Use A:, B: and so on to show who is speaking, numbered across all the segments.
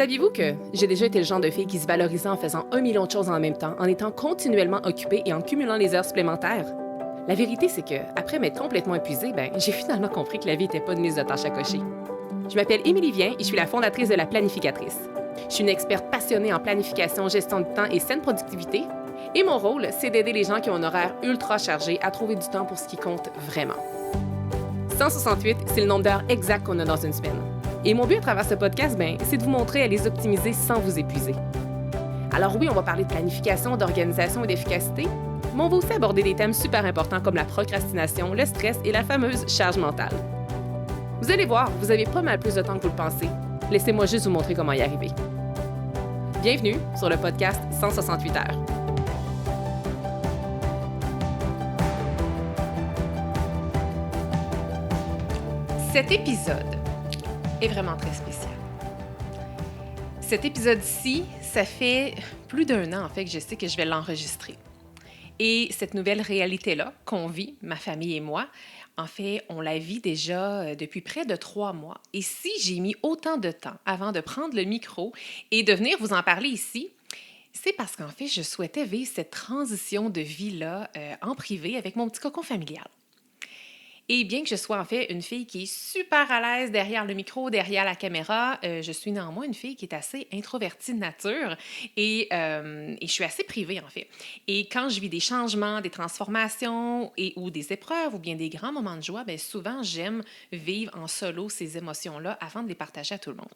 A: Saviez-vous que j'ai déjà été le genre de fille qui se valorisait en faisant 1 million de choses en même temps, en étant continuellement occupée et en cumulant les heures supplémentaires? La vérité, c'est que, après m'être complètement épuisée, j'ai finalement compris que la vie n'était pas une liste de tâches à cocher. Je m'appelle Émilie Vien et je suis la fondatrice de La Planificatrice. Je suis une experte passionnée en planification, gestion du temps et saine productivité. Et mon rôle, c'est d'aider les gens qui ont un horaire ultra chargé à trouver du temps pour ce qui compte vraiment. 168, c'est le nombre d'heures exact qu'on a dans une semaine. Et mon but à travers ce podcast, c'est de vous montrer à les optimiser sans vous épuiser. Alors oui, on va parler de planification, d'organisation et d'efficacité, mais on va aussi aborder des thèmes super importants comme la procrastination, le stress et la fameuse charge mentale. Vous allez voir, vous avez pas mal plus de temps que vous le pensez. Laissez-moi juste vous montrer comment y arriver. Bienvenue sur le podcast 168 heures. Cet épisode est vraiment très spécial. Cet épisode-ci, ça fait plus d'1 an en fait que je sais que je vais l'enregistrer. Et cette nouvelle réalité-là qu'on vit, ma famille et moi, en fait, on la vit déjà depuis près de 3 mois. Et si j'ai mis autant de temps avant de prendre le micro et de venir vous en parler ici, c'est parce qu'en fait, je souhaitais vivre cette transition de vie-là en privé avec mon petit cocon familial. Et bien que je sois en fait une fille qui est super à l'aise derrière le micro, derrière la caméra, je suis néanmoins une fille qui est assez introvertie de nature et je suis assez privée en fait. Et quand je vis des changements, des transformations ou des épreuves ou bien des grands moments de joie, souvent j'aime vivre en solo ces émotions-là avant de les partager à tout le monde.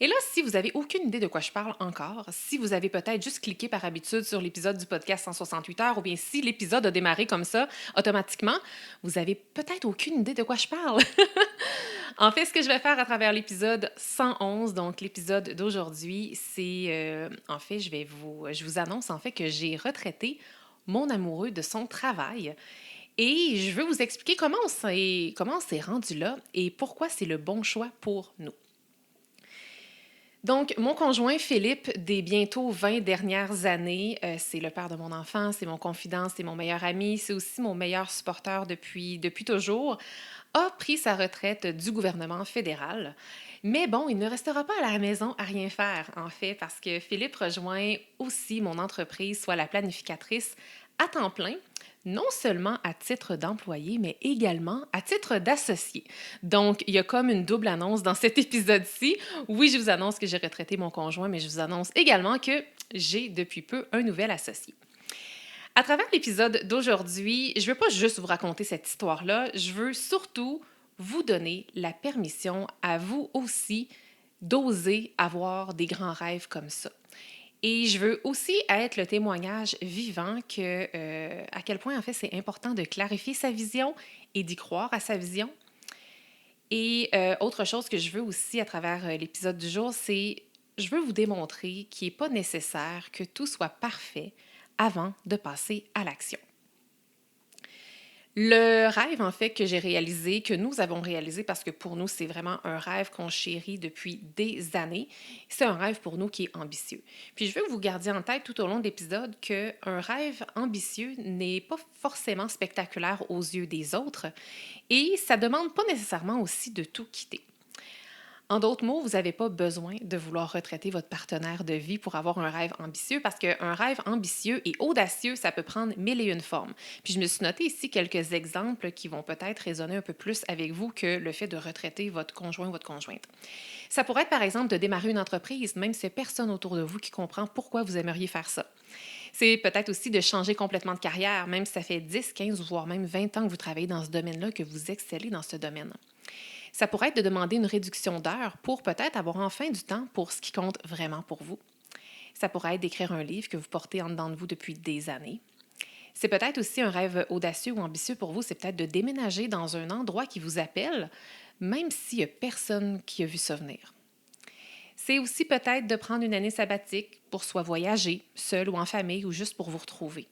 A: Et là, si vous n'avez aucune idée de quoi je parle encore, si vous avez peut-être juste cliqué par habitude sur l'épisode du podcast 168 heures, ou bien si l'épisode a démarré comme ça automatiquement, vous avez peut-être aucune idée de quoi je parle. En fait, ce que je vais faire à travers l'épisode 111, donc l'épisode d'aujourd'hui, c'est, en fait, je vous annonce en fait que j'ai retraité mon amoureux de son travail. Et je veux vous expliquer comment on s'est rendu là et pourquoi c'est le bon choix pour nous. Donc, mon conjoint Philippe, des bientôt 20 dernières années, c'est le père de mon enfant, c'est mon confident, c'est mon meilleur ami, c'est aussi mon meilleur supporteur depuis toujours, a pris sa retraite du gouvernement fédéral. Mais bon, il ne restera pas à la maison à rien faire, en fait, parce que Philippe rejoint aussi mon entreprise, soit la planificatrice, à temps plein, non seulement à titre d'employé, mais également à titre d'associé. Donc, il y a comme une double annonce dans cet épisode-ci. Oui, je vous annonce que j'ai retraité mon conjoint, mais je vous annonce également que j'ai depuis peu un nouvel associé. À travers l'épisode d'aujourd'hui, je ne veux pas juste vous raconter cette histoire-là, je veux surtout vous donner la permission à vous aussi d'oser avoir des grands rêves comme ça. Et je veux aussi être le témoignage vivant à quel point, en fait, c'est important de clarifier sa vision et d'y croire à sa vision. Et autre chose que je veux aussi à travers l'épisode du jour, c'est je veux vous démontrer qu'il n'est pas nécessaire que tout soit parfait avant de passer à l'action. Le rêve, en fait, que j'ai réalisé, que nous avons réalisé, parce que pour nous, c'est vraiment un rêve qu'on chérit depuis des années, c'est un rêve pour nous qui est ambitieux. Puis je veux que vous gardiez en tête tout au long de l'épisode qu'un rêve ambitieux n'est pas forcément spectaculaire aux yeux des autres et ça ne demande pas nécessairement aussi de tout quitter. En d'autres mots, vous n'avez pas besoin de vouloir retraiter votre partenaire de vie pour avoir un rêve ambitieux parce qu'un rêve ambitieux et audacieux, ça peut prendre 1001 formes. Puis je me suis noté ici quelques exemples qui vont peut-être résonner un peu plus avec vous que le fait de retraiter votre conjoint ou votre conjointe. Ça pourrait être par exemple de démarrer une entreprise, même si il n'y a personne autour de vous qui comprend pourquoi vous aimeriez faire ça. C'est peut-être aussi de changer complètement de carrière, même si ça fait 10, 15 voire même 20 ans que vous travaillez dans ce domaine-là, que vous excellez dans ce domaine. Ça pourrait être de demander une réduction d'heures pour peut-être avoir enfin du temps pour ce qui compte vraiment pour vous. Ça pourrait être d'écrire un livre que vous portez en dedans de vous depuis des années. C'est peut-être aussi un rêve audacieux ou ambitieux pour vous, c'est peut-être de déménager dans un endroit qui vous appelle, même s'il n'y a personne qui a vu ça venir. C'est aussi peut-être de prendre une année sabbatique pour soit voyager, seul ou en famille, ou juste pour vous retrouver.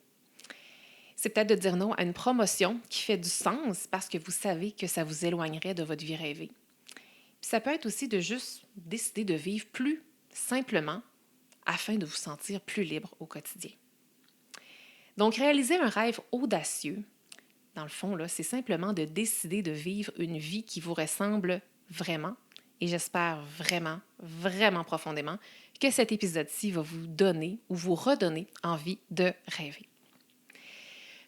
A: C'est peut-être de dire non à une promotion qui fait du sens parce que vous savez que ça vous éloignerait de votre vie rêvée. Puis ça peut être aussi de juste décider de vivre plus simplement afin de vous sentir plus libre au quotidien. Donc, réaliser un rêve audacieux, dans le fond, là, c'est simplement de décider de vivre une vie qui vous ressemble vraiment et j'espère vraiment, vraiment profondément que cet épisode-ci va vous donner ou vous redonner envie de rêver.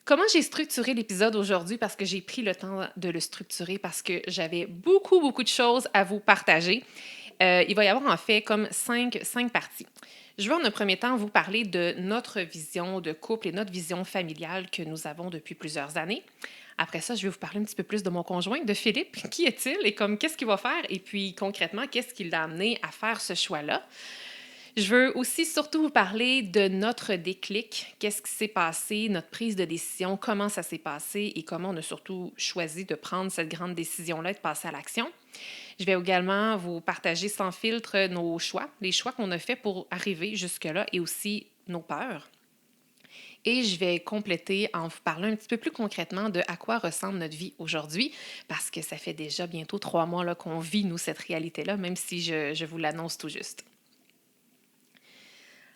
A: Comment j'ai structuré l'épisode aujourd'hui? Parce que j'ai pris le temps de le structurer parce que j'avais beaucoup de choses à vous partager. Il va y avoir en fait comme cinq parties. Je vais en un premier temps vous parler de notre vision de couple et notre vision familiale que nous avons depuis plusieurs années. Après ça, je vais vous parler un petit peu plus de mon conjoint, de Philippe. Qui est-il et comme qu'est-ce qu'il va faire? Et puis concrètement, qu'est-ce qui l'a amené à faire ce choix-là? Je veux aussi surtout vous parler de notre déclic, qu'est-ce qui s'est passé, notre prise de décision, comment ça s'est passé et comment on a surtout choisi de prendre cette grande décision-là et de passer à l'action. Je vais également vous partager sans filtre nos choix, les choix qu'on a faits pour arriver jusque-là et aussi nos peurs. Et je vais compléter en vous parlant un petit peu plus concrètement de à quoi ressemble notre vie aujourd'hui, parce que ça fait déjà bientôt 3 mois là, qu'on vit, nous, cette réalité-là, même si je vous l'annonce tout juste.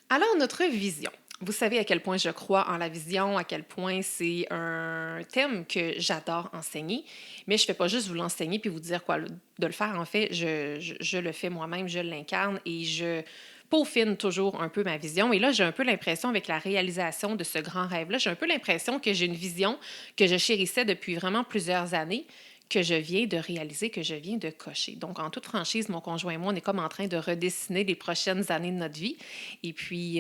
A: Alors, notre vision. Vous savez à quel point je crois en la vision, à quel point c'est un thème que j'adore enseigner, mais je ne fais pas juste vous l'enseigner puis vous dire quoi de le faire. En fait, je le fais moi-même, je l'incarne et je peaufine toujours un peu ma vision. Et là, j'ai un peu l'impression, avec la réalisation de ce grand rêve-là, j'ai un peu l'impression que j'ai une vision que je chérissais depuis vraiment plusieurs années, que je viens de réaliser, que je viens de cocher. Donc, en toute franchise, mon conjoint et moi, on est comme en train de redessiner les prochaines années de notre vie. Et puis,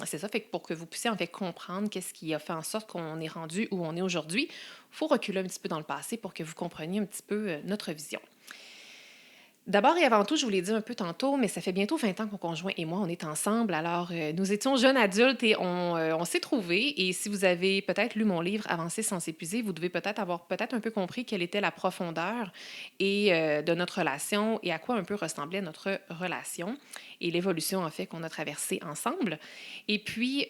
A: c'est ça, fait que pour que vous puissiez en fait comprendre qu'est-ce qui a fait en sorte qu'on est rendu où on est aujourd'hui, il faut reculer un petit peu dans le passé pour que vous compreniez un petit peu notre vision. D'abord et avant tout, je vous l'ai dit un peu tantôt, mais ça fait bientôt 20 ans que mon conjoint et moi, on est ensemble. Alors, nous étions jeunes adultes et on s'est trouvés. Et si vous avez peut-être lu mon livre Avancer sans s'épuiser, vous devez peut-être avoir peut-être un peu compris quelle était la profondeur et de notre relation et à quoi un peu ressemblait notre relation et l'évolution en fait qu'on a traversée ensemble. Et puis,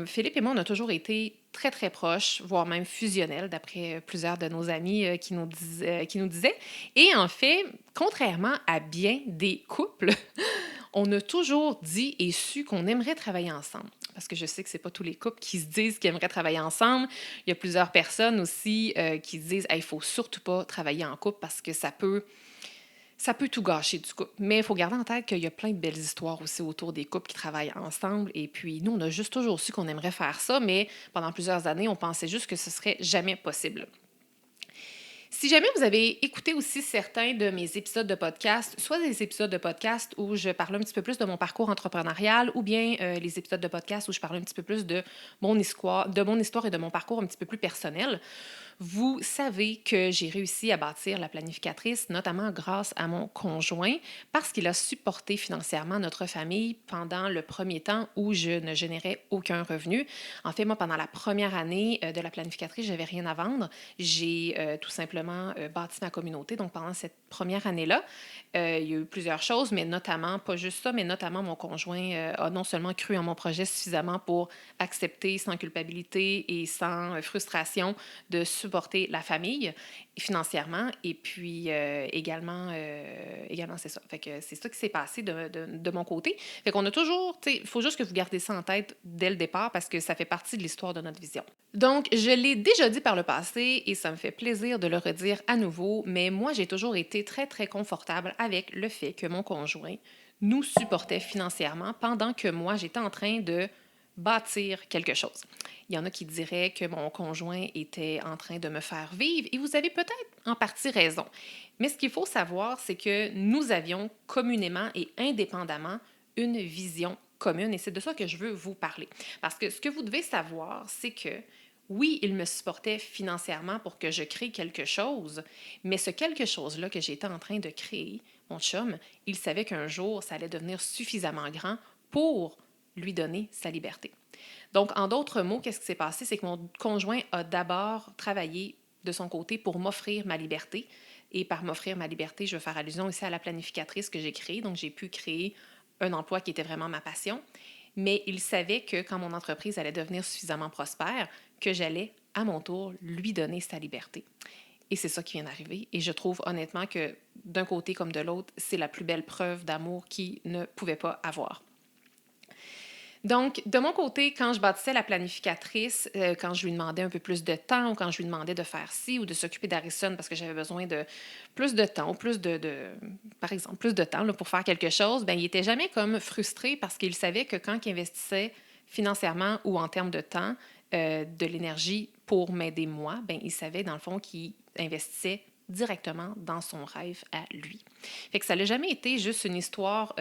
A: Philippe et moi, on a toujours été très proches, voire même fusionnels, d'après plusieurs de nos amis qui nous disaient. Et en fait, contrairement à bien des couples, on a toujours dit et su qu'on aimerait travailler ensemble. Parce que je sais que ce n'est pas tous les couples qui se disent qu'ils aimeraient travailler ensemble. Il y a plusieurs personnes aussi qui se disent il ne faut surtout pas travailler en couple parce que ça peut tout gâcher du couple. Mais il faut garder en tête qu'il y a plein de belles histoires aussi autour des couples qui travaillent ensemble. Et puis, nous, on a juste toujours su qu'on aimerait faire ça, mais pendant plusieurs années, on pensait juste que ce serait jamais possible. Si jamais vous avez écouté aussi certains de mes épisodes de podcast, soit des épisodes de podcast où je parle un petit peu plus de mon parcours entrepreneurial, ou bien les épisodes de podcast où je parle un petit peu plus de mon histoire et de mon parcours un petit peu plus personnel, vous savez que j'ai réussi à bâtir la planificatrice, notamment grâce à mon conjoint, parce qu'il a supporté financièrement notre famille pendant le premier temps où je ne générais aucun revenu. En fait, moi, pendant la première année de la planificatrice, je n'avais rien à vendre. J'ai tout simplement bâti ma communauté. Donc, pendant cette première année-là, il y a eu plusieurs choses, mais notamment, pas juste ça, mais notamment mon conjoint a non seulement cru en mon projet suffisamment pour accepter sans culpabilité et sans frustration de supporter la famille financièrement et puis également c'est ça. Fait que c'est ça qui s'est passé de mon côté. Fait qu'on a toujours, tu sais, il faut juste que vous gardez ça en tête dès le départ parce que ça fait partie de l'histoire de notre vision. Donc, je l'ai déjà dit par le passé et ça me fait plaisir de le redire à nouveau, mais moi, j'ai toujours été très confortable avec le fait que mon conjoint nous supportait financièrement pendant que moi, j'étais en train de bâtir quelque chose. Il y en a qui diraient que mon conjoint était en train de me faire vivre et vous avez peut-être en partie raison. Mais ce qu'il faut savoir, c'est que nous avions communément et indépendamment une vision commune et c'est de ça que je veux vous parler. Parce que ce que vous devez savoir, c'est que oui, il me supportait financièrement pour que je crée quelque chose, mais ce quelque chose-là que j'étais en train de créer, mon chum, il savait qu'un jour, ça allait devenir suffisamment grand pour lui donner sa liberté. Donc, en d'autres mots, qu'est-ce qui s'est passé? C'est que mon conjoint a d'abord travaillé de son côté pour m'offrir ma liberté. Et par m'offrir ma liberté, je veux faire allusion aussi à la planificatrice que j'ai créée. Donc, j'ai pu créer un emploi qui était vraiment ma passion. Mais il savait que quand mon entreprise allait devenir suffisamment prospère, que j'allais, à mon tour, lui donner sa liberté. Et c'est ça qui vient d'arriver. Et je trouve honnêtement que d'un côté comme de l'autre, c'est la plus belle preuve d'amour qu'il ne pouvait pas avoir. Donc, de mon côté, quand je bâtissais la planificatrice, quand je lui demandais un peu plus de temps ou quand je lui demandais de faire ci ou de s'occuper d'Harrison parce que j'avais besoin de plus de temps ou par exemple, plus de temps là, pour faire quelque chose, ben il était jamais comme frustré parce qu'il savait que quand il investissait financièrement ou en termes de temps, de l'énergie pour m'aider moi, ben il savait dans le fond qu'il investissait directement dans son rêve à lui. Fait que ça n'a jamais été juste une histoire,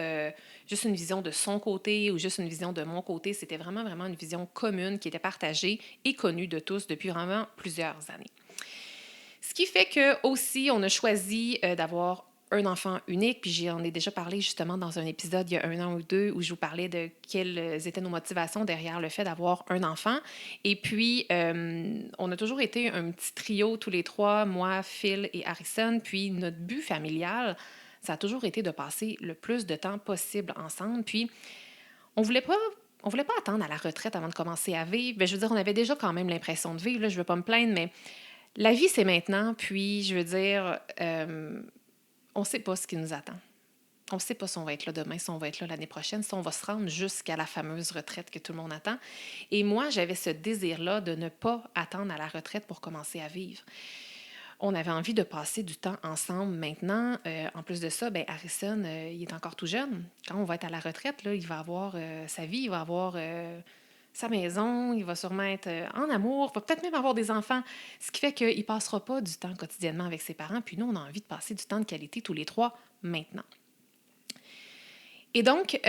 A: juste une vision de son côté ou juste une vision de mon côté. C'était vraiment, vraiment une vision commune qui était partagée et connue de tous depuis vraiment plusieurs années. Ce qui fait que aussi, on a choisi d'avoir un enfant unique, puis j'en ai déjà parlé justement dans un épisode il y a 1 an ou 2 où je vous parlais de quelles étaient nos motivations derrière le fait d'avoir un enfant. Et puis, on a toujours été un petit trio tous les trois, moi, Phil et Harrison. Puis notre but familial, ça a toujours été de passer le plus de temps possible ensemble. Puis, on voulait pas on voulait pas attendre à la retraite avant de commencer à vivre. Bien, je veux dire, on avait déjà quand même l'impression de vivre, là, je veux pas me plaindre, mais la vie, c'est maintenant, puis je veux dire, on ne sait pas ce qui nous attend. On ne sait pas si on va être là demain, si on va être là l'année prochaine, si on va se rendre jusqu'à la fameuse retraite que tout le monde attend. Et moi, j'avais ce désir-là de ne pas attendre à la retraite pour commencer à vivre. On avait envie de passer du temps ensemble maintenant. En plus de ça, ben Harrison, il est encore tout jeune. Quand on va être à la retraite, là, il va avoir sa vie, il va avoir sa maison, il va sûrement être en amour, il va peut-être même avoir des enfants, ce qui fait qu'il ne passera pas du temps quotidiennement avec ses parents. Puis nous, on a envie de passer du temps de qualité tous les trois maintenant. Et donc,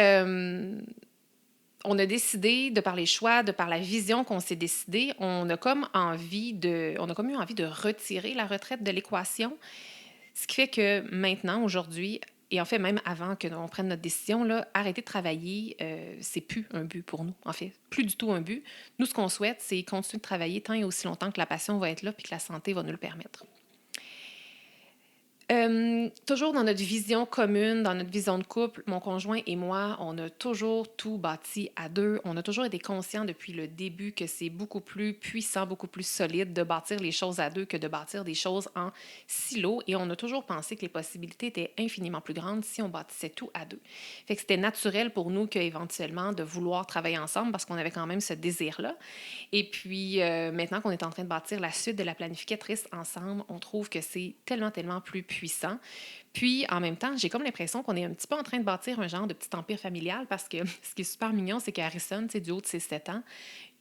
A: on a décidé, de par les choix, de par la vision qu'on s'est décidé, on a comme eu envie de retirer la retraite de l'équation. Ce qui fait que maintenant, aujourd'hui, et en fait, même avant que l'on prenne notre décision, là, arrêter de travailler, c'est plus un but pour nous. En fait, plus du tout un but. Nous, ce qu'on souhaite, c'est continuer de travailler tant et aussi longtemps que la passion va être là puis que la santé va nous le permettre. Toujours dans notre vision commune, dans notre vision de couple, mon conjoint et moi, on a toujours tout bâti à deux. On a toujours été conscients depuis le début que c'est beaucoup plus puissant, beaucoup plus solide de bâtir les choses à deux que de bâtir des choses en silo. Et on a toujours pensé que les possibilités étaient infiniment plus grandes si on bâtissait tout à deux. Fait que c'était naturel pour nous qu'éventuellement de vouloir travailler ensemble parce qu'on avait quand même ce désir-là. Et puis, maintenant qu'on est en train de bâtir la suite de la planificatrice ensemble, on trouve que c'est tellement, tellement plus puissant. Puis, en même temps, j'ai comme l'impression qu'on est un petit peu en train de bâtir un genre de petit empire familial parce que ce qui est super mignon, c'est qu'Harrison, du haut de ses 7 ans,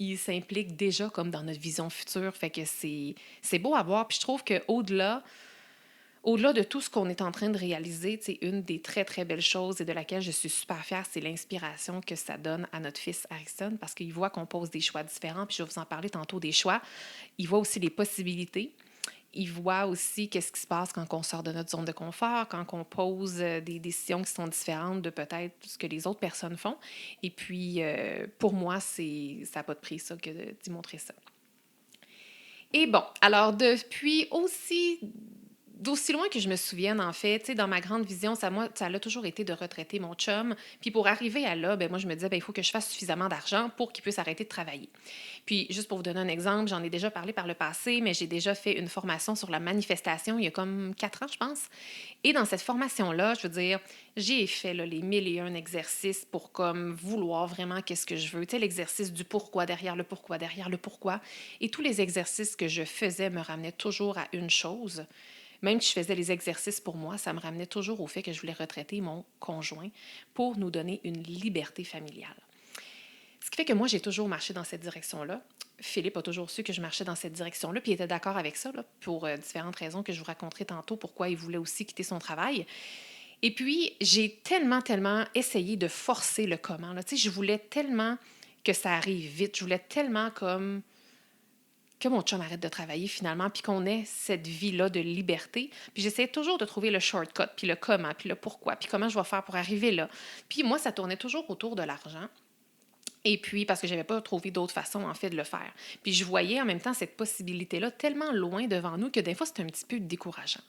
A: il s'implique déjà comme dans notre vision future. Fait que c'est beau à voir. Puis je trouve qu'au-delà de tout ce qu'on est en train de réaliser, une des très, très belles choses et de laquelle je suis super fière, c'est l'inspiration que ça donne à notre fils Harrison parce qu'il voit qu'on pose des choix différents. Puis je vais vous en parler tantôt des choix. Il voit aussi les possibilités. Il voit aussi qu'est-ce qui se passe quand on sort de notre zone de confort, quand on pose des décisions qui sont différentes de peut-être ce que les autres personnes font. Et puis, pour moi, ça n'a pas de prix, ça, que d'y montrer ça. Et bon, alors depuis d'aussi loin que je me souvienne, en fait, dans ma grande vision, ça a toujours été de retraiter mon chum. Puis pour arriver à là, ben moi, je me disais, ben il faut que je fasse suffisamment d'argent pour qu'il puisse arrêter de travailler. Puis, juste pour vous donner un exemple, j'en ai déjà parlé par le passé, mais j'ai déjà fait une formation sur la manifestation il y a comme 4 ans, je pense. Et dans cette formation-là, je veux dire, j'ai fait là, les 1001 exercices pour comme vouloir vraiment qu'est-ce que je veux. Tu sais, l'exercice du pourquoi derrière le pourquoi derrière le pourquoi. Et tous les exercices que je faisais me ramenaient toujours à une chose. Même si je faisais les exercices pour moi, ça me ramenait toujours au fait que je voulais retraiter mon conjoint pour nous donner une liberté familiale. Ce qui fait que moi, j'ai toujours marché dans cette direction-là. Philippe a toujours su que je marchais dans cette direction-là, puis il était d'accord avec ça, là, pour différentes raisons que je vous raconterai tantôt, pourquoi il voulait aussi quitter son travail. Et puis, j'ai tellement, tellement essayé de forcer le comment. Là. Tu sais, je voulais tellement que ça arrive vite. Je voulais tellement comme que mon chum arrête de travailler finalement, puis qu'on ait cette vie-là de liberté. Puis j'essayais toujours de trouver le shortcut, puis le comment, puis le pourquoi, puis comment je vais faire pour arriver là. Puis moi, ça tournait toujours autour de l'argent. Et puis, parce que je n'avais pas trouvé d'autre façon, en fait, de le faire. Puis je voyais en même temps cette possibilité-là tellement loin devant nous que des fois, c'était un petit peu décourageant.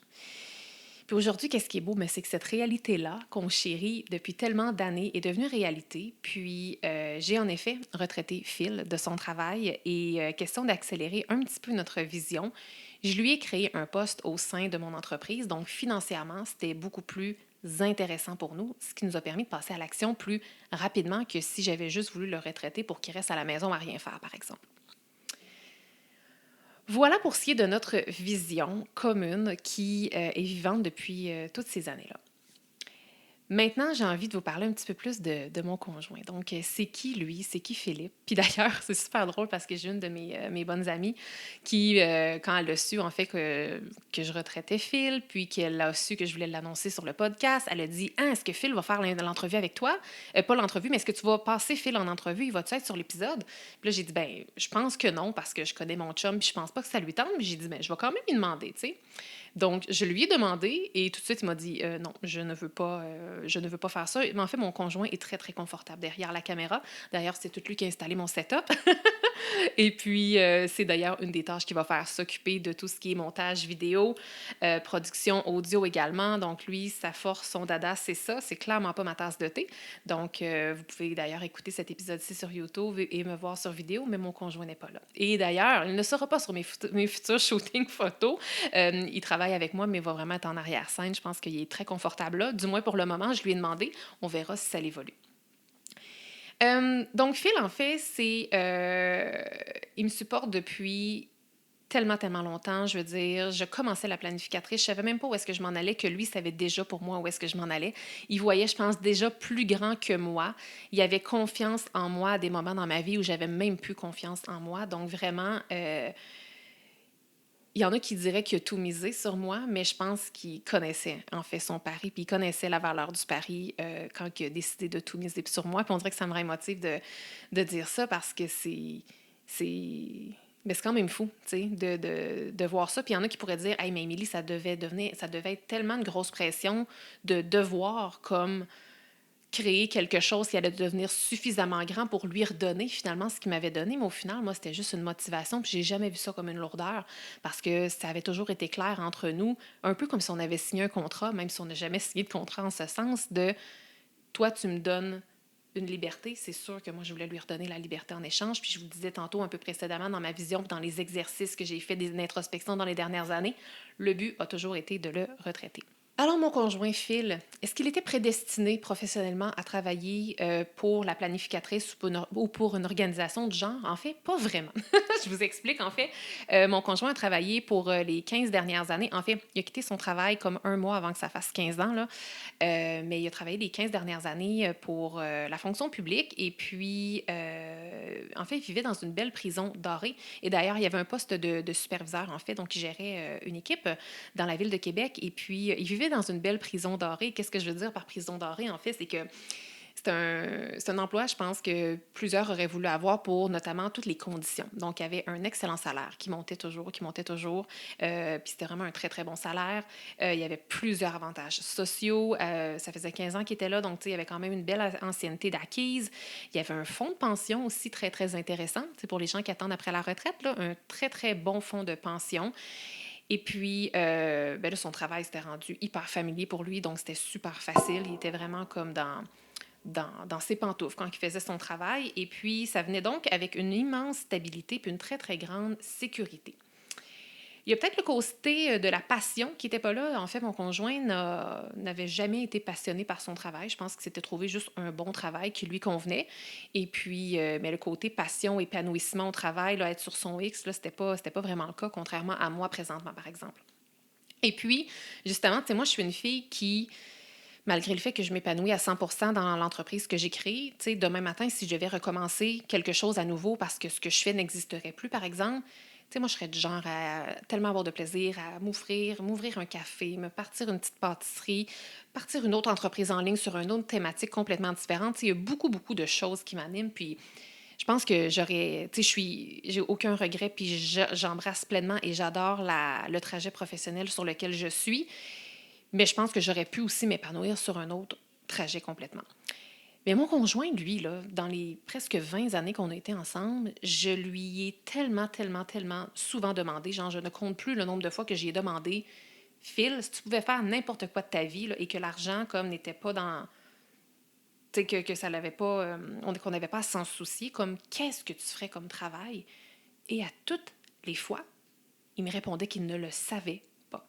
A: Puis aujourd'hui, qu'est-ce qui est beau? Mais c'est que cette réalité-là, qu'on chérit depuis tellement d'années, est devenue réalité. Puis j'ai en effet retraité Phil de son travail et question d'accélérer un petit peu notre vision, je lui ai créé un poste au sein de mon entreprise. Donc financièrement, c'était beaucoup plus intéressant pour nous, ce qui nous a permis de passer à l'action plus rapidement que si j'avais juste voulu le retraiter pour qu'il reste à la maison à rien faire, par exemple. Voilà pour ce qui est de notre vision commune qui est vivante depuis toutes ces années-là. Maintenant, j'ai envie de vous parler un petit peu plus de mon conjoint. Donc, c'est qui lui? C'est qui Philippe? Puis d'ailleurs, c'est super drôle parce que j'ai une de mes bonnes amies qui, quand elle a su en fait que je retraitais Phil, puis qu'elle a su que je voulais l'annoncer sur le podcast, elle a dit: Ah, est-ce que Phil va faire l'entrevue avec toi? Pas l'entrevue, mais est-ce que tu vas passer Phil en entrevue? Il va-tu être sur l'épisode? Puis là, j'ai dit: Ben, je pense que non parce que je connais mon chum, puis je pense pas que ça lui tente, mais j'ai dit: Ben, je vais quand même lui demander, tu sais. Donc, je lui ai demandé et tout de suite, il m'a dit non, je ne veux pas faire ça. Mais en fait, mon conjoint est très, très confortable derrière la caméra. D'ailleurs, c'est tout lui qui a installé mon setup. Et puis, c'est d'ailleurs une des tâches qu'il va faire, s'occuper de tout ce qui est montage vidéo, production audio également. Donc, lui, sa force, son dada, c'est ça. C'est clairement pas ma tasse de thé. Donc, vous pouvez d'ailleurs écouter cet épisode-ci sur YouTube et me voir sur vidéo, mais mon conjoint n'est pas là. Et d'ailleurs, il ne sera pas sur mes futurs shootings photos. Il travaille avec moi, mais il va vraiment être en arrière-scène. Je pense qu'il est très confortable là. Du moins, pour le moment, je lui ai demandé. On verra si ça l'évolue. Donc, Phil, en fait, il me supporte depuis tellement, tellement longtemps. Je veux dire, je commençais la planificatrice. Je savais même pas où est-ce que je m'en allais, que lui savait déjà pour moi où est-ce que je m'en allais. Il voyait, je pense, déjà plus grand que moi. Il avait confiance en moi à des moments dans ma vie où j'avais même plus confiance en moi. Donc, vraiment, il y en a qui diraient qu'il a tout misé sur moi, mais je pense qu'il connaissait en fait son pari, puis il connaissait la valeur du pari quand il a décidé de tout miser sur moi. Puis on dirait que ça me rend émotive de dire ça parce que c'est... Mais c'est quand même fou, tu sais, de voir ça. Puis il y en a qui pourraient dire, hey, mais Émilie, ça devait être tellement de grosse pression de devoir comme créer quelque chose qui allait devenir suffisamment grand pour lui redonner finalement ce qu'il m'avait donné. Mais au final, moi, c'était juste une motivation. Puis j'ai jamais vu ça comme une lourdeur parce que ça avait toujours été clair entre nous, un peu comme si on avait signé un contrat, même si on n'a jamais signé de contrat en ce sens, de toi, tu me donnes une liberté. C'est sûr que moi, je voulais lui redonner la liberté en échange. Puis je vous le disais tantôt un peu précédemment dans ma vision, dans les exercices que j'ai fait d'introspection dans les dernières années, le but a toujours été de le retraiter. Alors, mon conjoint Phil, est-ce qu'il était prédestiné professionnellement à travailler pour la planificatrice ou pour une organisation de genre? En fait, pas vraiment. Je vous explique. En fait, mon conjoint a travaillé pour les 15 dernières années. En fait, il a quitté son travail comme un mois avant que ça fasse 15 ans, là. Mais il a travaillé les 15 dernières années pour la fonction publique. Et puis, en fait, il vivait dans une belle prison dorée. Et d'ailleurs, il y avait un poste de superviseur, en fait. Donc, il gérait une équipe dans la ville de Québec. Et puis, il vivait dans une belle prison dorée. Qu'est-ce que je veux dire par prison dorée, en fait? C'est que c'est un emploi, je pense, que plusieurs auraient voulu avoir pour notamment toutes les conditions. Donc, il y avait un excellent salaire qui montait toujours, qui montait toujours. Puis c'était vraiment un très, très bon salaire. Il y avait plusieurs avantages sociaux. Ça faisait 15 ans qu'il était là, donc il y avait quand même une belle ancienneté d'acquise. Il y avait un fonds de pension aussi très, très intéressant. C'est pour les gens qui attendent après la retraite, là, un très, très bon fonds de pension. Et puis, ben là, son travail s'était rendu hyper familier pour lui, donc c'était super facile. Il était vraiment comme dans ses pantoufles quand il faisait son travail. Et puis, ça venait donc avec une immense stabilité puis une très, très grande sécurité. Il y a peut-être le côté de la passion qui n'était pas là. En fait, mon conjoint n'avait jamais été passionné par son travail. Je pense qu'il s'était trouvé juste un bon travail qui lui convenait. Et puis, mais le côté passion, épanouissement au travail, là, être sur son X, là, c'était pas vraiment le cas, contrairement à moi présentement, par exemple. Et puis, justement, tu sais, moi, je suis une fille qui, malgré le fait que je m'épanouis à 100% dans l'entreprise que j'ai créée, tu sais, demain matin, si je devais recommencer quelque chose à nouveau parce que ce que je fais n'existerait plus, par exemple, tu sais, moi, je serais du genre à tellement avoir de plaisir à m'ouvrir un café, me partir une petite pâtisserie, partir une autre entreprise en ligne sur une autre thématique complètement différente. Tu sais, il y a beaucoup, beaucoup de choses qui m'animent. Puis, je pense que tu sais, j'ai aucun regret, puis j'embrasse pleinement et j'adore le trajet professionnel sur lequel je suis. Mais je pense que j'aurais pu aussi m'épanouir sur un autre trajet complètement. Mais mon conjoint, lui, là, dans les presque 20 années qu'on a été ensemble, je lui ai tellement, tellement, tellement souvent demandé, genre je ne compte plus le nombre de fois que j'y ai demandé, Phil, si tu pouvais faire n'importe quoi de ta vie là, et que l'argent comme n'était pas dans... Tu sais, que ça l'avait pas... qu'on n'avait pas à s'en soucier, comme qu'est-ce que tu ferais comme travail? Et à toutes les fois, il me répondait qu'il ne le savait pas.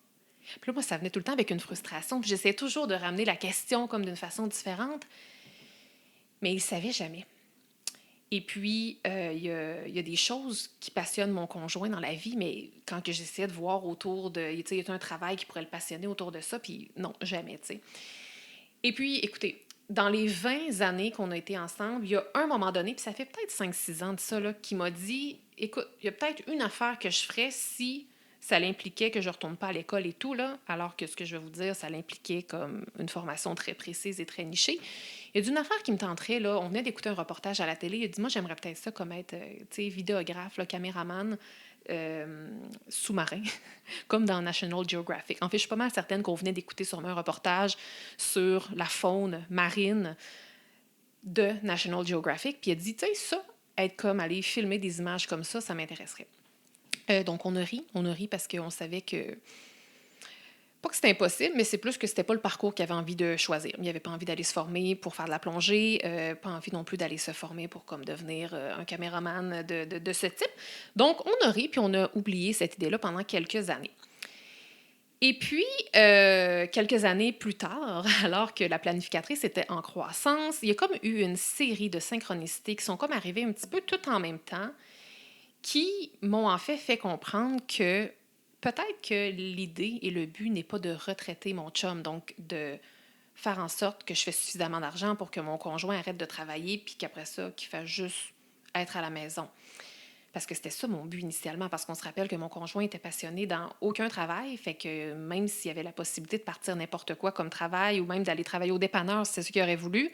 A: Puis là, moi, ça venait tout le temps avec une frustration. Puis j'essayais toujours de ramener la question comme d'une façon différente, mais il ne savait jamais. Et puis, il y a des choses qui passionnent mon conjoint dans la vie, mais quand que j'essayais de voir autour de... Tu sais, il y a un travail qui pourrait le passionner autour de ça, puis non, jamais, tu sais. Et puis, écoutez, dans les 20 années qu'on a été ensemble, il y a un moment donné, puis ça fait peut-être 5-6 ans de ça, là, qui m'a dit, écoute, il y a peut-être une affaire que je ferais si ça l'impliquait que je ne retourne pas à l'école et tout, là, alors que ce que je vais vous dire, ça l'impliquait comme une formation très précise et très nichée. Il y a d'une affaire qui me tenterait, là, on venait d'écouter un reportage à la télé, il a dit, moi, j'aimerais peut-être ça comme être, tu sais, vidéographe, là, caméraman, euh, sous-marin, comme dans National Geographic. En fait, je suis pas mal certaine qu'on venait d'écouter sûrement un reportage sur la faune marine de National Geographic, puis il a dit, tu sais, ça, être comme aller filmer des images comme ça m'intéresserait. Donc, on a ri parce qu'on savait que, pas que c'était impossible, mais c'est plus que c'était pas le parcours qu'il avait envie de choisir. Il n'avait pas envie d'aller se former pour faire de la plongée, pas envie non plus d'aller se former pour comme devenir un caméraman de ce type. Donc, on a ri, puis on a oublié cette idée-là pendant quelques années. Et puis, quelques années plus tard, alors que la planificatrice était en croissance, il y a comme eu une série de synchronicités qui sont comme arrivées un petit peu tout en même temps, qui m'ont en fait comprendre que peut-être que l'idée et le but n'est pas de retraiter mon chum, donc de faire en sorte que je fais suffisamment d'argent pour que mon conjoint arrête de travailler, puis qu'après ça, qu'il fasse juste être à la maison. Parce que c'était ça mon but initialement, parce qu'on se rappelle que mon conjoint était passionné dans aucun travail, fait que même s'il y avait la possibilité de partir n'importe quoi comme travail, ou même d'aller travailler au dépanneur, si c'est ce qu'il aurait voulu,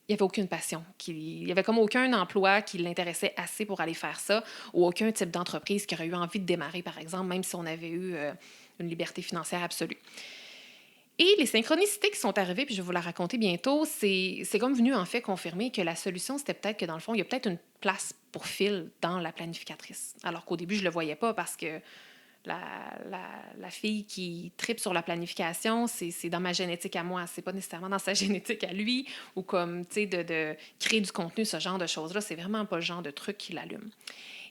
A: il n'y avait aucune passion. Il n'y avait comme aucun emploi qui l'intéressait assez pour aller faire ça, ou aucun type d'entreprise qui aurait eu envie de démarrer, par exemple, même si on avait eu une liberté financière absolue. Et les synchronicités qui sont arrivées, puis je vais vous la raconter bientôt, c'est comme venu en fait confirmer que la solution, c'était peut-être que dans le fond, il y a peut-être une place pour Phil dans la planificatrice. Alors qu'au début, je ne le voyais pas parce que la, la fille qui tripe sur la planification, c'est dans ma génétique à moi, c'est pas nécessairement dans sa génétique à lui, ou comme, tu sais, de créer du contenu, ce genre de choses-là, c'est vraiment pas le genre de truc qui l'allume.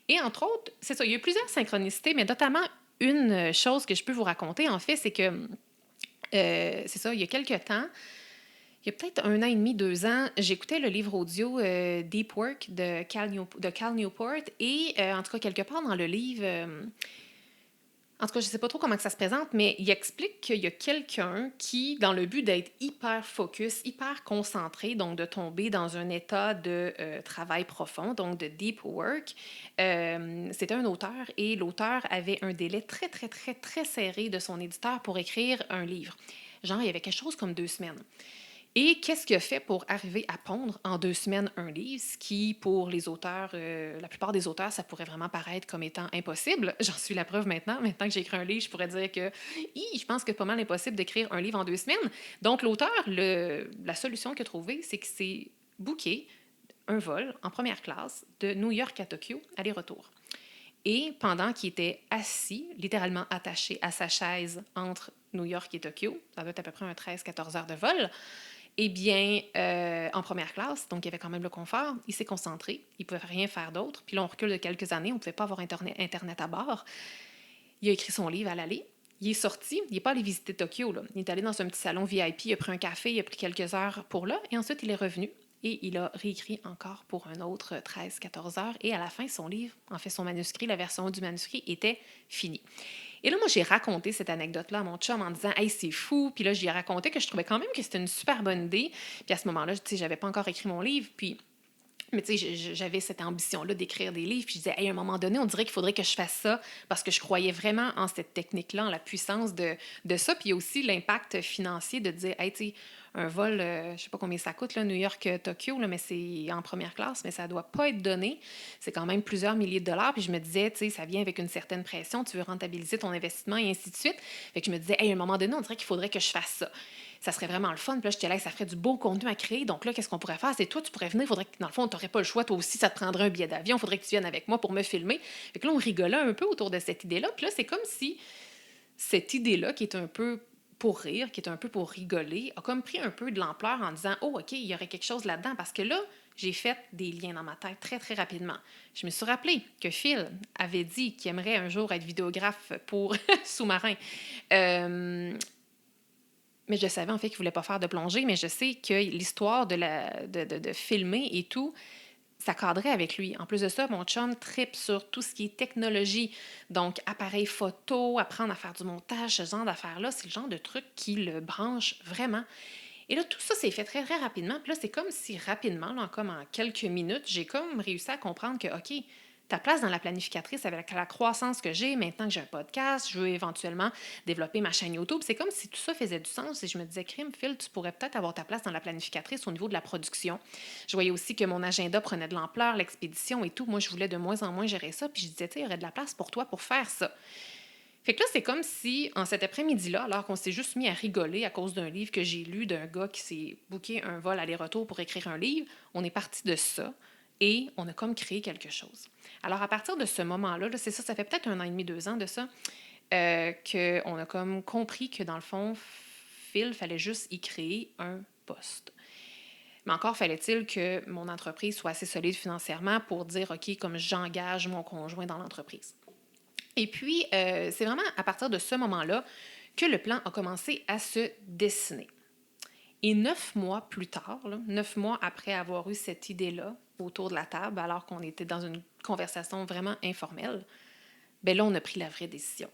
A: Et entre autres, c'est ça, il y a eu plusieurs synchronicités, mais notamment une chose que je peux vous raconter, en fait, c'est que c'est ça, il y a quelques temps, il y a peut-être 1 an et demi, 2 ans, j'écoutais le livre audio Deep Work de Cal Newport et en tout cas, quelque part dans le livre, en tout cas, je ne sais pas trop comment que ça se présente, mais il explique qu'il y a quelqu'un qui, dans le but d'être hyper focus, hyper concentré, donc de tomber dans un état de travail profond, donc de deep work, c'était un auteur et l'auteur avait un délai très, très, très, très serré de son éditeur pour écrire un livre. Genre, il y avait quelque chose comme 2 semaines. Et qu'est-ce qu'il a fait pour arriver à pondre en 2 semaines un livre, ce qui, pour les auteurs, la plupart des auteurs, ça pourrait vraiment paraître comme étant impossible. J'en suis la preuve maintenant. Maintenant que j'ai écrit un livre, je pourrais dire que je pense que c'est pas mal impossible d'écrire un livre en 2 semaines. Donc, l'auteur, la solution qu'il a trouvée, c'est que c'est booké un vol en première classe de New York à Tokyo, aller-retour. Et pendant qu'il était assis, littéralement attaché à sa chaise entre New York et Tokyo, ça doit être à peu près un 13-14 heures de vol, eh bien, en première classe, donc il y avait quand même le confort, il s'est concentré, il ne pouvait rien faire d'autre. Puis là, on recule de quelques années, on ne pouvait pas avoir Internet à bord. Il a écrit son livre à l'aller. Il est sorti, il n'est pas allé visiter Tokyo, là. Il est allé dans un petit salon VIP, il a pris un café, il a pris quelques heures pour là, et ensuite il est revenu. Et il a réécrit encore pour un autre 13-14 heures. Et à la fin, son livre, en fait son manuscrit, la version du manuscrit, était finie. Et là, moi, j'ai raconté cette anecdote-là à mon chum en disant « Hey, c'est fou! » Puis là, j'y ai raconté que je trouvais quand même que c'était une super bonne idée. Puis à ce moment-là, tu sais, j'avais pas encore écrit mon livre. Puis mais tu sais, j'avais cette ambition-là d'écrire des livres. Puis je disais, hey, à un moment donné, on dirait qu'il faudrait que je fasse ça parce que je croyais vraiment en cette technique-là, en la puissance de ça. Puis il y a aussi l'impact financier de dire, hey, tu sais, un vol, je sais pas combien ça coûte, là, New York-Tokyo, là, mais c'est en première classe, mais ça doit pas être donné. C'est quand même plusieurs milliers de dollars. Puis je me disais, tu sais, ça vient avec une certaine pression, tu veux rentabiliser ton investissement et ainsi de suite. Fait que je me disais, hey, à un moment donné, on dirait qu'il faudrait que je fasse ça. Ça serait vraiment le fun. Puis là, j'étais là, ça ferait du beau contenu à créer. Donc là, qu'est-ce qu'on pourrait faire? C'est toi, tu pourrais venir. Faudrait que, dans le fond, tu n'aurais pas le choix. Toi aussi, ça te prendrait un billet d'avion. Il faudrait que tu viennes avec moi pour me filmer. Fait que là, on rigolait un peu autour de cette idée-là. Puis là, c'est comme si cette idée-là, qui est un peu pour rire, qui est un peu pour rigoler, a comme pris un peu de l'ampleur en disant, oh, OK, il y aurait quelque chose là-dedans. Parce que là, j'ai fait des liens dans ma tête très, très rapidement. Je me suis rappelé que Phil avait dit qu'il aimerait un jour être vidéographe pour sous-marin. Mais je savais en fait qu'il ne voulait pas faire de plongée, mais je sais que l'histoire de filmer et tout, ça cadrait avec lui. En plus de ça, mon chum tripe sur tout ce qui est technologie. Donc, appareil photo, apprendre à faire du montage, ce genre d'affaires-là, c'est le genre de truc qui le branche vraiment. Et là, tout ça s'est fait très, très rapidement. Puis là, c'est comme si rapidement, là, comme en quelques minutes, j'ai comme réussi à comprendre que, OK, ta place dans la planificatrice avec la croissance que j'ai, maintenant que j'ai un podcast, je veux éventuellement développer ma chaîne YouTube. C'est comme si tout ça faisait du sens et je me disais, Crime, Phil, tu pourrais peut-être avoir ta place dans la planificatrice au niveau de la production. Je voyais aussi que mon agenda prenait de l'ampleur, l'expédition et tout. Moi, je voulais de moins en moins gérer ça. Puis je disais, tu sais, il y aurait de la place pour toi pour faire ça. Fait que là, c'est comme si, en cet après-midi-là, alors qu'on s'est juste mis à rigoler à cause d'un livre que j'ai lu d'un gars qui s'est booké un vol aller-retour pour écrire un livre, on est parti de ça et on a comme créé quelque chose. Alors, à partir de ce moment-là, là, c'est ça, ça fait peut-être 1 an et demi, 2 ans de ça, qu'on a comme compris que, dans le fond, Phil, fallait juste y créer un poste. Mais encore fallait-il que mon entreprise soit assez solide financièrement pour dire, OK, comme j'engage mon conjoint dans l'entreprise. Et puis, c'est vraiment à partir de ce moment-là que le plan a commencé à se dessiner. Et 9 mois plus tard, 9 mois après avoir eu cette idée-là autour de la table, alors qu'on était dans une conversation vraiment informelle, bien là, on a pris la vraie décision.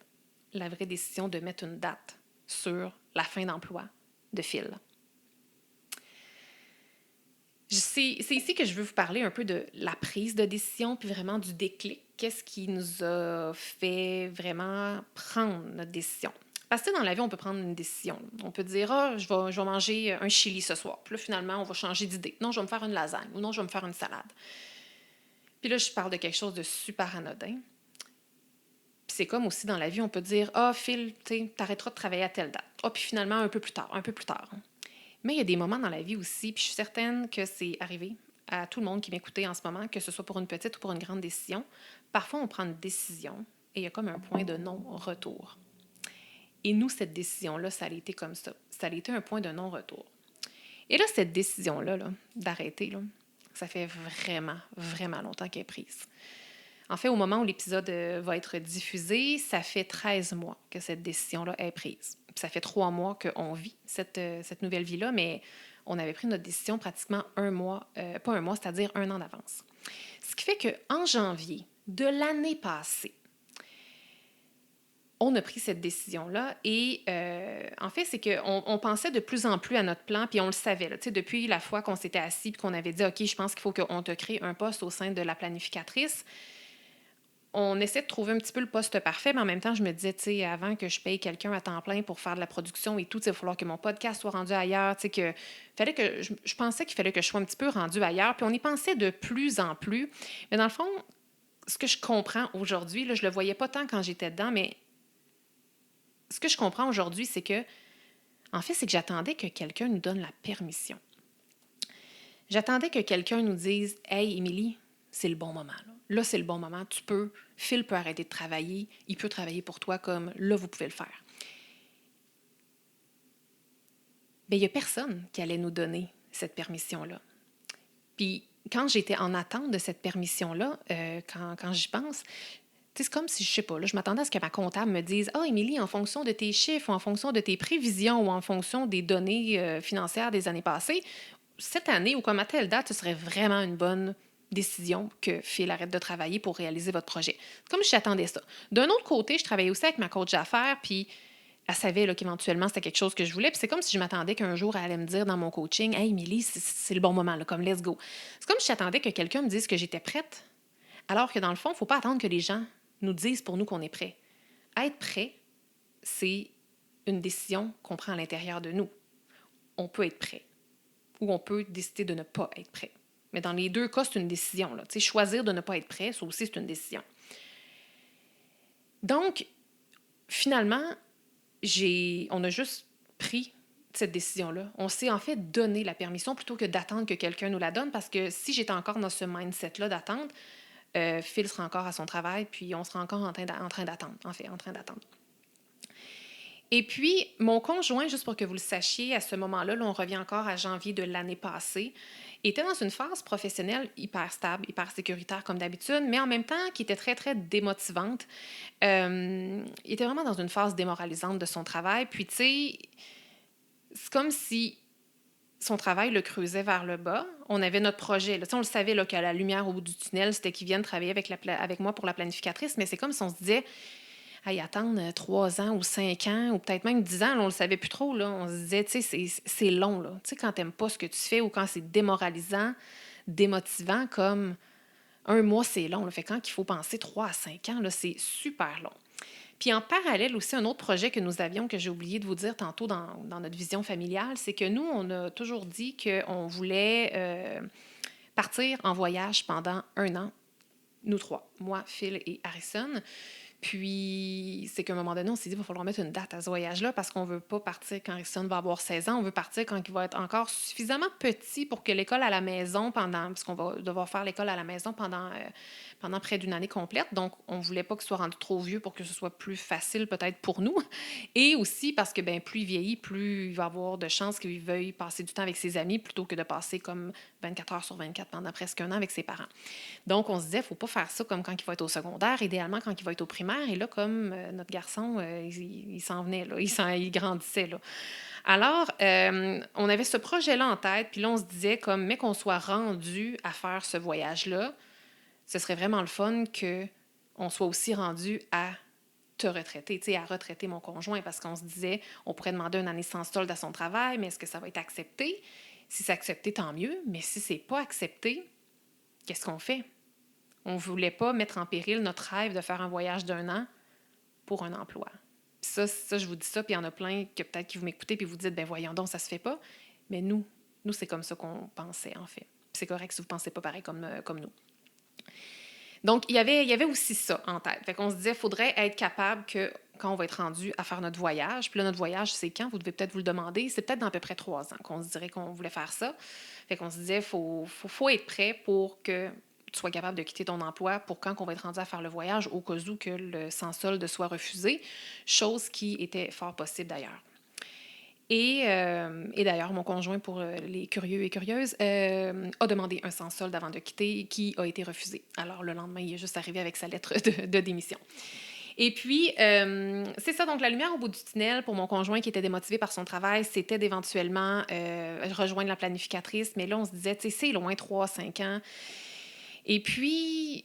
A: La vraie décision de mettre une date sur la fin d'emploi de Phil. C'est ici que je veux vous parler un peu de la prise de décision, puis vraiment du déclic. Qu'est-ce qui nous a fait vraiment prendre notre décision? Parce que dans la vie, on peut prendre une décision. On peut dire, je vais manger un chili ce soir. Puis là, finalement, on va changer d'idée. Non, je vais me faire une lasagne. Ou non, je vais me faire une salade. Puis là, je parle de quelque chose de super anodin. Puis c'est comme aussi dans la vie, on peut dire, Phil, tu t'arrêteras de travailler à telle date. Puis finalement, un peu plus tard. Mais il y a des moments dans la vie aussi, puis je suis certaine que c'est arrivé à tout le monde qui m'écoutait en ce moment, que ce soit pour une petite ou pour une grande décision. Parfois, on prend une décision et il y a comme un point de non-retour. Et nous, cette décision-là, ça a été comme ça. Ça a été un point de non-retour. Et là, cette décision-là, d'arrêter, ça fait vraiment, vraiment longtemps qu'elle est prise. En fait, au moment où l'épisode va être diffusé, ça fait 13 mois que cette décision-là est prise. Puis ça fait 3 mois qu'on vit cette nouvelle vie-là, mais on avait pris notre décision pratiquement un mois, pas un mois, c'est-à-dire 1 an d'avance. Ce qui fait qu'en janvier de l'année passée, on a pris cette décision-là et en fait, c'est qu'on pensait de plus en plus à notre plan, puis on le savait. Là, depuis la fois qu'on s'était assis et qu'on avait dit « OK, je pense qu'il faut qu'on te crée un poste au sein de la planificatrice », on essaie de trouver un petit peu le poste parfait, mais en même temps, je me disais, tu sais, avant que je paye quelqu'un à temps plein pour faire de la production et tout, il va falloir que mon podcast soit rendu ailleurs, tu sais, je pensais qu'il fallait que je sois un petit peu rendu ailleurs, puis on y pensait de plus en plus. Mais dans le fond, ce que je comprends aujourd'hui, là, je le voyais pas tant quand j'étais dedans, mais ce que je comprends aujourd'hui, c'est que, en fait, c'est que j'attendais que quelqu'un nous donne la permission. J'attendais que quelqu'un nous dise, « Hey, Émilie, c'est le bon moment. Là, c'est le bon moment. Phil peut arrêter de travailler. Il peut travailler pour toi comme là, vous pouvez le faire. » Bien, il n'y a personne qui allait nous donner cette permission-là. Puis, quand j'étais en attente de cette permission-là, quand j'y pense, c'est comme si, je sais pas, là, je m'attendais à ce que ma comptable me dise « Ah, Émilie, en fonction de tes chiffres, ou en fonction de tes prévisions, ou en fonction des données financières des années passées, cette année ou comme à telle date, ce serait vraiment une bonne décision que Phil arrête de travailler pour réaliser votre projet. » C'est comme si j'attendais ça. D'un autre côté, je travaillais aussi avec ma coach d'affaires, puis elle savait là, qu'éventuellement, c'était quelque chose que je voulais. Puis c'est comme si je m'attendais qu'un jour, elle allait me dire dans mon coaching « Hey, Émilie, c'est le bon moment, là, comme let's go. » C'est comme si j'attendais que quelqu'un me dise que j'étais prête, alors que dans le fond, il ne faut pas attendre que les gens nous disent pour nous qu'on est prêt. Être prêt, c'est une décision qu'on prend à l'intérieur de nous. On peut être prêt ou on peut décider de ne pas être prêt. Mais dans les deux cas, c'est une décision. Là. Choisir de ne pas être prêt, ça aussi, c'est une décision. Donc, finalement, on a juste pris cette décision-là. On s'est en fait donné la permission plutôt que d'attendre que quelqu'un nous la donne, parce que si j'étais encore dans ce mindset-là d'attendre, Phil sera encore à son travail, puis on sera encore en train d'attendre. Et puis, mon conjoint, juste pour que vous le sachiez, à ce moment-là, là, on revient encore à janvier de l'année passée, était dans une phase professionnelle hyper stable, hyper sécuritaire comme d'habitude, mais en même temps qui était très, très démotivante. Il était vraiment dans une phase démoralisante de son travail. Puis, tu sais, c'est comme si son travail le creusait vers le bas. On avait notre projet. Là. Tu sais, on le savait là, qu'à la lumière au bout du tunnel, c'était qu'il vienne travailler avec moi pour la planificatrice, mais c'est comme si on se disait, hey, attendre 3 ans ou 5 ans ou peut-être même 10 ans, là, on le savait plus trop. Là. On se disait, tu sais, c'est long. Là. Tu sais, quand t'aimes pas ce que tu fais ou quand c'est démoralisant, démotivant, comme 1 mois, c'est long. Là. Fait quand il faut penser 3 à 5 ans, là, c'est super long. Puis en parallèle aussi, un autre projet que nous avions, que j'ai oublié de vous dire tantôt dans notre vision familiale, c'est que nous, on a toujours dit qu'on voulait partir en voyage pendant 1 an, nous trois, moi, Phil et Harrison. Puis, c'est qu'à un moment donné, on s'est dit qu'il va falloir mettre une date à ce voyage-là parce qu'on ne veut pas partir quand Harrison va avoir 16 ans. On veut partir quand il va être encore suffisamment petit pour que l'école à la maison parce qu'on va devoir faire l'école à la maison pendant près d'une année complète. Donc, on ne voulait pas qu'il soit rendu trop vieux pour que ce soit plus facile peut-être pour nous. Et aussi parce que ben, plus il vieillit, plus il va avoir de chances qu'il veuille passer du temps avec ses amis plutôt que de passer comme 24 heures sur 24 pendant presque 1 an avec ses parents. Donc, on se disait, il ne faut pas faire ça comme quand il va être au secondaire, idéalement quand il va être au primaire. Et là, comme notre garçon, il s'en venait, là, il grandissait. Là. Alors, on avait ce projet-là en tête, puis là, on se disait, comme, mais qu'on soit rendu à faire ce voyage-là, ce serait vraiment le fun qu'on soit aussi rendu à te retraiter, tu sais, à retraiter mon conjoint, parce qu'on se disait, on pourrait demander une année sans solde à son travail, mais est-ce que ça va être accepté? Si c'est accepté, tant mieux, mais si c'est pas accepté, qu'est-ce qu'on fait? On ne voulait pas mettre en péril notre rêve de faire un voyage d'1 an pour un emploi. Puis ça, je vous dis ça, puis il y en a plein que peut-être qui vous m'écoutez, puis vous dites, ben voyons donc, ça se fait pas. Mais nous, c'est comme ça qu'on pensait, en fait. Puis c'est correct si vous ne pensez pas pareil comme nous. Donc, il y avait aussi ça en tête. Fait qu'on se disait, il faudrait être capable que quand on va être rendu à faire notre voyage, puis là, notre voyage, c'est quand? Vous devez peut-être vous le demander. C'est peut-être dans à peu près 3 ans qu'on se dirait qu'on voulait faire ça. Fait qu'on se disait, faut être prêt pour que tu sois capable de quitter ton emploi pour quand on va être rendu à faire le voyage, au cas où que le sans-solde soit refusé, chose qui était fort possible d'ailleurs. Et d'ailleurs, mon conjoint, pour les curieux et curieuses, a demandé un sans-solde avant de quitter, qui a été refusé. Alors, le lendemain, il est juste arrivé avec sa lettre de démission. Et puis, c'est ça, donc la lumière au bout du tunnel pour mon conjoint qui était démotivé par son travail, c'était d'éventuellement rejoindre la planificatrice. Mais là, on se disait, tu sais, c'est loin, 3 à 5 ans. Et puis,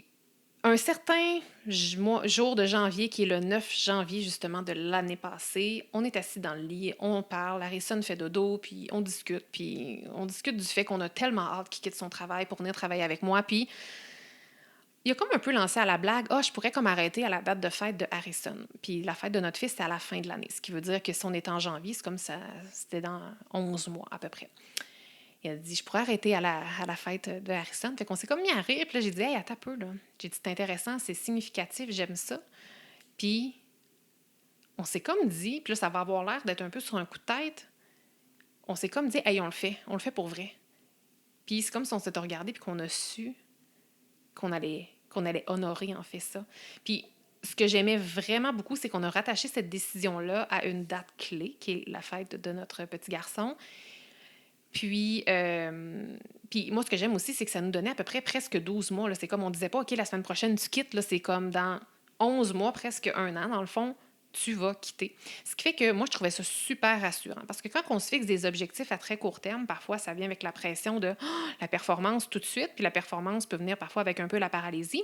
A: un certain jour de janvier, qui est le 9 janvier justement de l'année passée, on est assis dans le lit, on parle, Harrison fait dodo, puis on discute du fait qu'on a tellement hâte qu'il quitte son travail pour venir travailler avec moi, puis il a comme un peu lancé à la blague, « Ah, je pourrais comme arrêter à la date de fête de Harrison. » Puis la fête de notre fils, c'est à la fin de l'année, ce qui veut dire que si on est en janvier, c'est comme ça, c'était dans 11 mois à peu près. Il a dit, je pourrais arrêter à la fête de Harrison. Fait qu'on s'est comme mis à rire. Puis là, j'ai dit, hey, attends un peu, là. J'ai dit, c'est intéressant, c'est significatif, j'aime ça. Puis, on s'est comme dit, puis là, ça va avoir l'air d'être un peu sur un coup de tête. On s'est comme dit, hey, on le fait pour vrai. Puis, c'est comme si on s'était regardé, puis qu'on a su qu'on allait honorer, en fait, ça. Puis, ce que j'aimais vraiment beaucoup, c'est qu'on a rattaché cette décision-là à une date clé, qui est la fête de notre petit garçon. Puis moi, ce que j'aime aussi, c'est que ça nous donnait à peu près presque 12 mois. Là. C'est comme on disait pas, OK, la semaine prochaine, tu quittes. Là, c'est comme dans 11 mois, presque 1 an, dans le fond, tu vas quitter. Ce qui fait que moi, je trouvais ça super rassurant. Parce que quand on se fixe des objectifs à très court terme, parfois, ça vient avec la pression de la performance tout de suite. Puis la performance peut venir parfois avec un peu la paralysie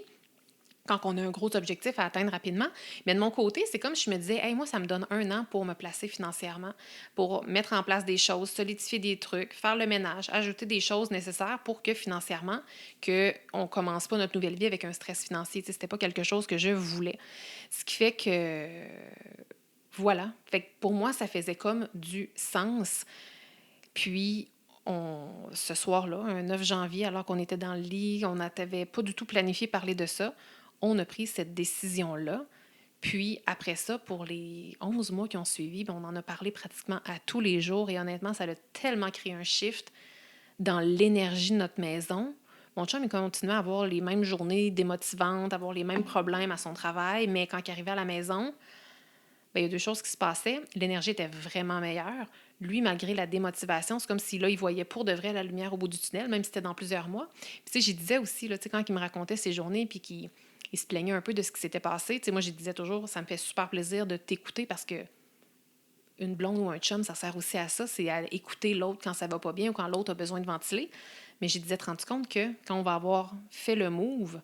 A: quand on a un gros objectif à atteindre rapidement. Mais de mon côté, c'est comme si je me disais, hey, moi, ça me donne 1 an pour me placer financièrement, pour mettre en place des choses, solidifier des trucs, faire le ménage, ajouter des choses nécessaires pour que financièrement, qu'on ne commence pas notre nouvelle vie avec un stress financier. Tu sais, c'était pas quelque chose que je voulais. Ce qui fait que, voilà. Fait que pour moi, ça faisait comme du sens. Puis, ce soir-là, un 9 janvier, alors qu'on était dans le lit, on n'avait pas du tout planifié parler de ça, on a pris cette décision-là. Puis après ça, pour les 11 mois qui ont suivi, on en a parlé pratiquement à tous les jours et honnêtement, ça a tellement créé un shift dans l'énergie de notre maison. Mon chum, il continuait à avoir les mêmes journées démotivantes, à avoir les mêmes problèmes à son travail, mais quand il arrivait à la maison, bien, il y a deux choses qui se passaient. L'énergie était vraiment meilleure. Lui, malgré la démotivation, c'est comme si là, il voyait pour de vrai la lumière au bout du tunnel, même si c'était dans plusieurs mois. Puis, tu sais, j'y disais aussi, là, tu sais, quand il me racontait ses journées, puis qu'il il se plaignait un peu de ce qui s'était passé, tu sais, moi, je disais toujours, ça me fait super plaisir de t'écouter parce que une blonde ou un chum, ça sert aussi à ça, c'est à écouter l'autre quand ça va pas bien ou quand l'autre a besoin de ventiler. Mais j'ai disais, te rends compte que quand on va avoir fait le move,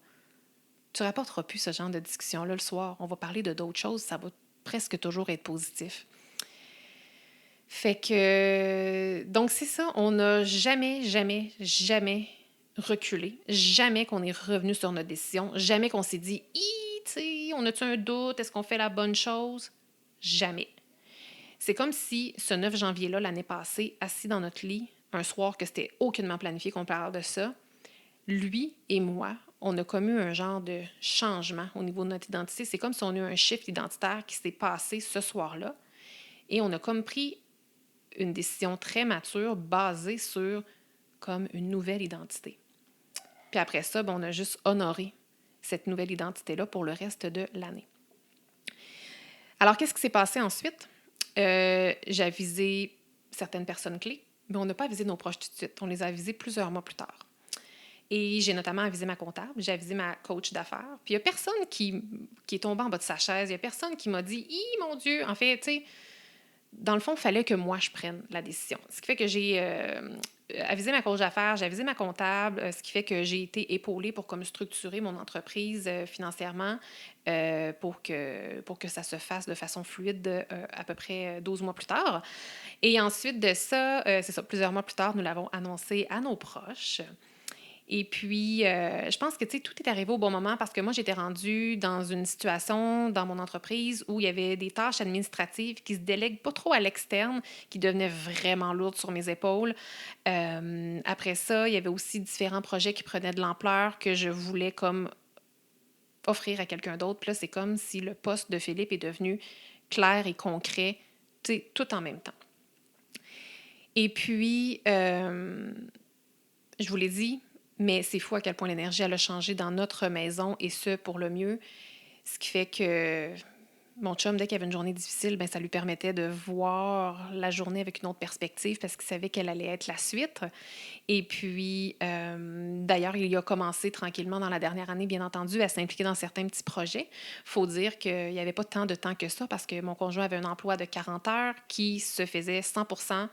A: tu rapporteras plus ce genre de discussion-là le soir. On va parler de d'autres choses, ça va presque toujours être positif. Fait que, donc c'est ça, on n'a jamais, jamais, jamais reculé, jamais qu'on est revenu sur notre décision, jamais qu'on s'est dit, tu sais, on a-tu un doute, est-ce qu'on fait la bonne chose? Jamais. C'est comme si ce 9 janvier-là, l'année passée, assis dans notre lit, un soir que c'était aucunement planifié qu'on parle de ça, lui et moi, on a commis un genre de changement au niveau de notre identité. C'est comme si on a eu un shift identitaire qui s'est passé ce soir-là. Et on a comme pris une décision très mature basée sur comme une nouvelle identité. Puis après ça, on a juste honoré cette nouvelle identité-là pour le reste de l'année. Alors, qu'est-ce qui s'est passé ensuite? J'ai avisé certaines personnes clés, mais on n'a pas avisé nos proches tout de suite. On les a avisés plusieurs mois plus tard. Et j'ai notamment avisé ma comptable, j'ai avisé ma coach d'affaires. Puis il n'y a personne qui est tombé en bas de sa chaise, il n'y a personne qui m'a dit « Hi, mon Dieu! » En fait, tu sais, dans le fond, il fallait que moi, je prenne la décision. Ce qui fait que j'ai avisé ma coach d'affaires, j'ai avisé ma comptable, ce qui fait que j'ai été épaulée pour comme structurer mon entreprise financièrement pour que ça se fasse de façon fluide à peu près 12 mois plus tard. Et ensuite de ça, c'est ça, plusieurs mois plus tard, nous l'avons annoncé à nos proches. Et puis, je pense que, tu sais, tout est arrivé au bon moment parce que moi, j'étais rendue dans une situation dans mon entreprise où il y avait des tâches administratives qui se délèguent pas trop à l'externe, qui devenaient vraiment lourdes sur mes épaules. Après ça, il y avait aussi différents projets qui prenaient de l'ampleur que je voulais comme offrir à quelqu'un d'autre. Puis là, c'est comme si le poste de Philippe est devenu clair et concret, tu sais, tout en même temps. Et puis, je vous l'ai dit, mais c'est fou à quel point l'énergie elle a changé dans notre maison et ce, pour le mieux. Ce qui fait que mon chum, dès qu'il avait une journée difficile, ça lui permettait de voir la journée avec une autre perspective parce qu'il savait qu'elle allait être la suite. Et puis, d'ailleurs, il a commencé tranquillement dans la dernière année, bien entendu, à s'impliquer dans certains petits projets. Il faut dire qu'il n'y avait pas tant de temps que ça parce que mon conjoint avait un emploi de 40 heures qui se faisait 100%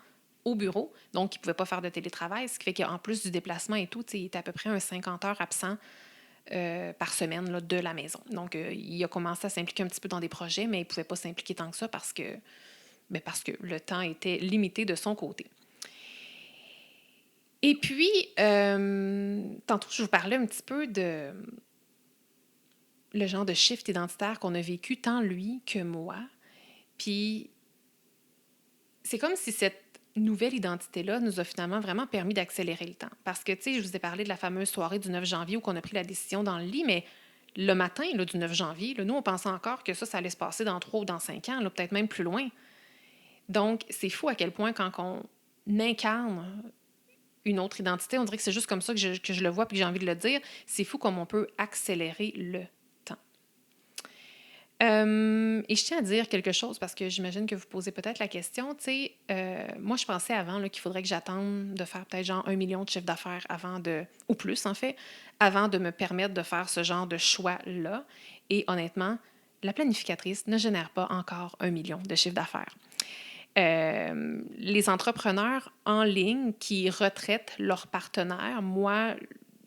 A: au bureau, donc il ne pouvait pas faire de télétravail, ce qui fait qu'en plus du déplacement et tout, il était à peu près un 50 heures absent par semaine là, de la maison. Donc, il a commencé à s'impliquer un petit peu dans des projets, mais il ne pouvait pas s'impliquer tant que ça parce que le temps était limité de son côté. Et puis, tantôt, je vous parlais un petit peu de le genre de shift identitaire qu'on a vécu, tant lui que moi. Puis, c'est comme si cette nouvelle identité-là nous a finalement vraiment permis d'accélérer le temps. Parce que, tu sais, je vous ai parlé de la fameuse soirée du 9 janvier où on a pris la décision dans le lit, mais le matin là, du 9 janvier, là, nous, on pensait encore que ça allait se passer dans 3 ou dans 5 ans, là, peut-être même plus loin. Donc, c'est fou à quel point quand on incarne une autre identité, on dirait que c'est juste comme ça que je le vois et que j'ai envie de le dire, c'est fou comme on peut accélérer le temps. Et je tiens à dire quelque chose parce que j'imagine que vous posez peut-être la question. Tu sais, moi, je pensais avant là, qu'il faudrait que j'attende de faire peut-être genre 1 million de chiffre d'affaires avant de, ou plus en fait, avant de me permettre de faire ce genre de choix-là. Et honnêtement, la planificatrice ne génère pas encore 1 million de chiffre d'affaires. Les entrepreneurs en ligne qui retraitent leurs partenaires, moi,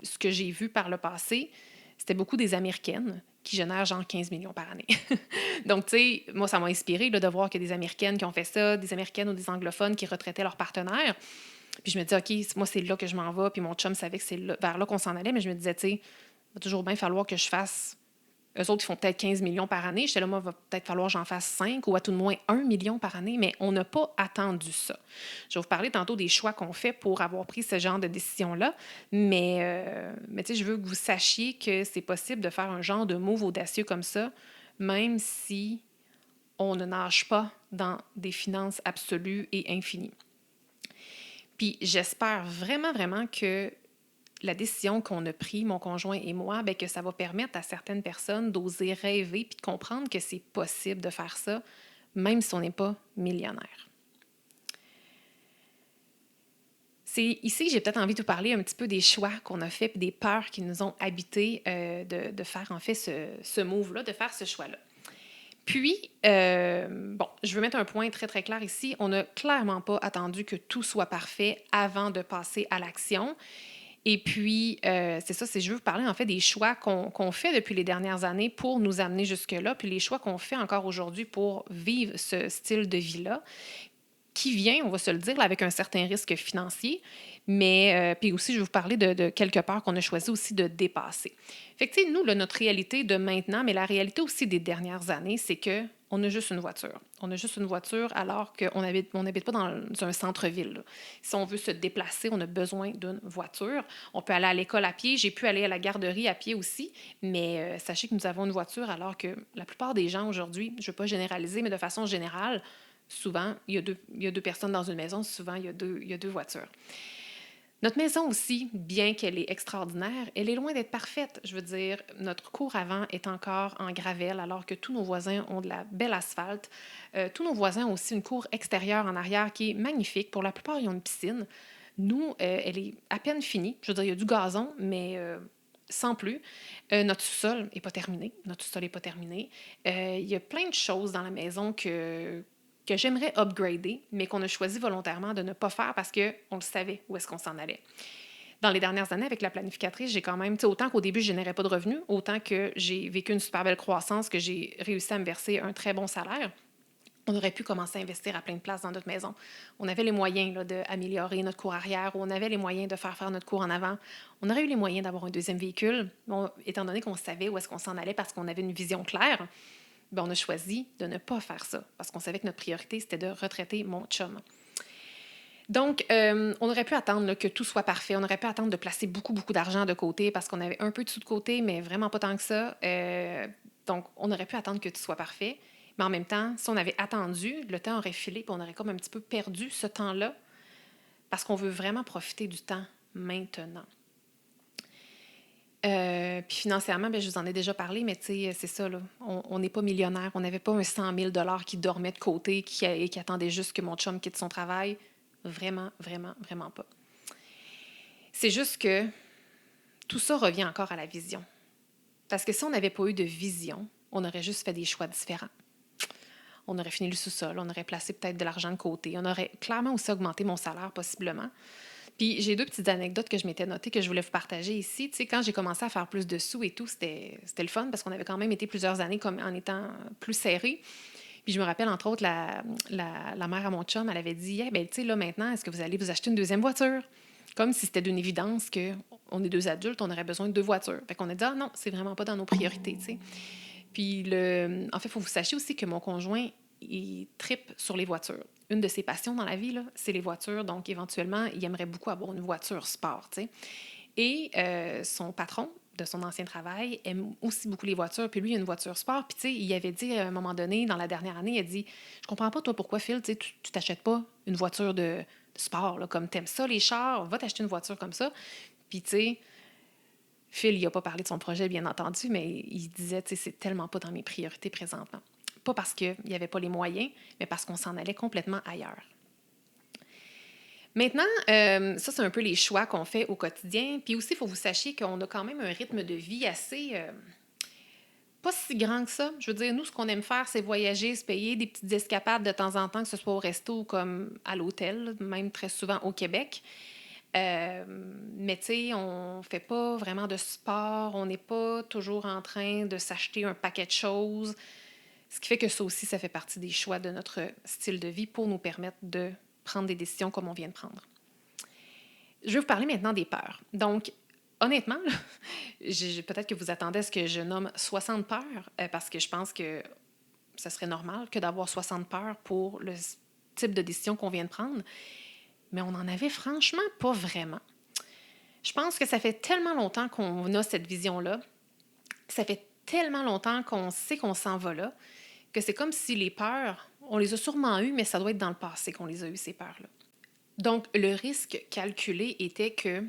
A: ce que j'ai vu par le passé, c'était beaucoup des Américaines qui génèrent genre 15 millions par année. Donc, tu sais, moi, ça m'a inspiré là, de voir qu'il y a des Américaines qui ont fait ça, des Américaines ou des anglophones qui retraitaient leurs partenaires. Puis je me disais, OK, moi, c'est là que je m'en vais. Puis mon chum savait que c'est vers là qu'on s'en allait, mais je me disais, tu sais, il va toujours bien falloir que je fasse. Eux autres, ils font peut-être 15 millions par année. J'étais là, moi, il va peut-être falloir que j'en fasse 5 ou à tout de moins 1 million par année, mais on n'a pas attendu ça. Je vais vous parler tantôt des choix qu'on fait pour avoir pris ce genre de décision-là, mais tu sais, je veux que vous sachiez que c'est possible de faire un genre de move audacieux comme ça, même si on ne nage pas dans des finances absolues et infinies. Puis j'espère vraiment, vraiment que la décision qu'on a prise, mon conjoint et moi, que ça va permettre à certaines personnes d'oser rêver puis de comprendre que c'est possible de faire ça, même si on n'est pas millionnaire. C'est ici que j'ai peut-être envie de vous parler un petit peu des choix qu'on a faits et des peurs qui nous ont habités de faire en fait ce move-là, de faire ce choix-là. Puis, je veux mettre un point très, très clair ici. On n'a clairement pas attendu que tout soit parfait avant de passer à l'action. Et puis, c'est ça, je veux vous parler en fait des choix qu'on fait depuis les dernières années pour nous amener jusque-là, puis les choix qu'on fait encore aujourd'hui pour vivre ce style de vie-là, qui vient, on va se le dire, là, avec un certain risque financier, mais puis aussi, je vais vous parler de quelques peurs qu'on a choisi aussi de dépasser. Fait que, tu sais, nous, là, notre réalité de maintenant, mais la réalité aussi des dernières années, c'est que on a juste une voiture. On a juste une voiture alors qu'on n'habite pas dans un centre-ville, là. Si on veut se déplacer, on a besoin d'une voiture. On peut aller à l'école à pied. J'ai pu aller à la garderie à pied aussi, mais sachez que nous avons une voiture alors que la plupart des gens aujourd'hui, je ne veux pas généraliser, mais de façon générale, souvent, il y a deux personnes dans une maison, souvent, il y a deux voitures. Notre maison aussi, bien qu'elle est extraordinaire, elle est loin d'être parfaite. Je veux dire, notre cour avant est encore en gravelle, alors que tous nos voisins ont de la belle asphalte. Tous nos voisins ont aussi une cour extérieure en arrière qui est magnifique. Pour la plupart, ils ont une piscine. Nous, elle est à peine finie. Je veux dire, il y a du gazon, mais sans plus. Notre sous-sol n'est pas terminé. Il y a plein de choses dans la maison que j'aimerais upgrader, mais qu'on a choisi volontairement de ne pas faire parce qu'on le savait où est-ce qu'on s'en allait. Dans les dernières années, avec la planificatrice, j'ai quand même, autant qu'au début, je générais pas de revenus, autant que j'ai vécu une super belle croissance, que j'ai réussi à me verser un très bon salaire, on aurait pu commencer à investir à plein de places dans notre maison. On avait les moyens d'améliorer notre cour arrière, on avait les moyens de faire notre cour en avant. On aurait eu les moyens d'avoir un deuxième véhicule, bon, étant donné qu'on savait où est-ce qu'on s'en allait parce qu'on avait une vision claire. Bien, on a choisi de ne pas faire ça parce qu'on savait que notre priorité, c'était de retraiter mon chum. Donc, on aurait pu attendre là, que tout soit parfait. On aurait pu attendre de placer beaucoup, beaucoup d'argent de côté parce qu'on avait un peu de sous de côté, mais vraiment pas tant que ça. Donc, on aurait pu attendre que tout soit parfait. Mais en même temps, si on avait attendu, le temps aurait filé et on aurait comme un petit peu perdu ce temps-là parce qu'on veut vraiment profiter du temps maintenant. Puis financièrement, je vous en ai déjà parlé, mais tu sais, c'est ça, là. On n'est pas millionnaire. On n'avait pas un 100 000 qui dormait de côté, qui attendait juste que mon chum quitte son travail. Vraiment, vraiment, vraiment pas. C'est juste que tout ça revient encore à la vision. Parce que si on n'avait pas eu de vision, on aurait juste fait des choix différents. On aurait fini le sous-sol, on aurait placé peut-être de l'argent de côté, on aurait clairement aussi augmenté mon salaire possiblement. Puis j'ai deux petites anecdotes que je m'étais notées que je voulais vous partager ici. Tu sais, quand j'ai commencé à faire plus de sous et tout, c'était le fun parce qu'on avait quand même été plusieurs années comme en étant plus serrés. Puis je me rappelle, entre autres, la mère à mon chum, elle avait dit hey, « ben tu sais, là, maintenant, est-ce que vous allez vous acheter une deuxième voiture? » Comme si c'était d'une évidence qu'on est deux adultes, on aurait besoin de deux voitures. Fait qu'on a dit « Ah non, c'est vraiment pas dans nos priorités, tu sais. » Puis, en fait, il faut que vous sachiez aussi que mon conjoint, il trippe sur les voitures. Une de ses passions dans la vie, là, c'est les voitures. Donc, éventuellement, il aimerait beaucoup avoir une voiture sport, tu sais. Et son patron de son ancien travail aime aussi beaucoup les voitures. Puis lui, il a une voiture sport. Puis, tu sais, il avait dit à un moment donné, dans la dernière année, il a dit « Je comprends pas, toi, pourquoi, Phil, tu t'achètes pas une voiture de sport, là, comme t'aimes ça, les chars, va t'acheter une voiture comme ça. » Puis, tu sais, Phil, il n'a pas parlé de son projet, bien entendu, mais il disait, tu sais, c'est tellement pas dans mes priorités présentement. Pas parce qu'il n'y avait pas les moyens, mais parce qu'on s'en allait complètement ailleurs. Maintenant, ça, c'est un peu les choix qu'on fait au quotidien. Puis aussi, il faut que vous sachiez qu'on a quand même un rythme de vie assez pas si grand que ça. Je veux dire, nous, ce qu'on aime faire, c'est voyager, se payer des petites escapades de temps en temps, que ce soit au resto ou comme à l'hôtel, même très souvent au Québec. Mais tu sais, on fait pas vraiment de sport, on n'est pas toujours en train de s'acheter un paquet de choses, ce qui fait que ça aussi, ça fait partie des choix de notre style de vie pour nous permettre de prendre des décisions comme on vient de prendre. Je vais vous parler maintenant des peurs. Donc, honnêtement, peut-être que vous attendez à ce que je nomme 60 peurs, parce que je pense que ça serait normal que d'avoir 60 peurs pour le type de décision qu'on vient de prendre, mais on n'en avait franchement pas vraiment. Je pense que ça fait tellement longtemps qu'on a cette vision-là, ça fait tellement longtemps qu'on sait qu'on s'en va là, que c'est comme si les peurs, on les a sûrement eues, mais ça doit être dans le passé qu'on les a eues, ces peurs-là. Donc, le risque calculé était que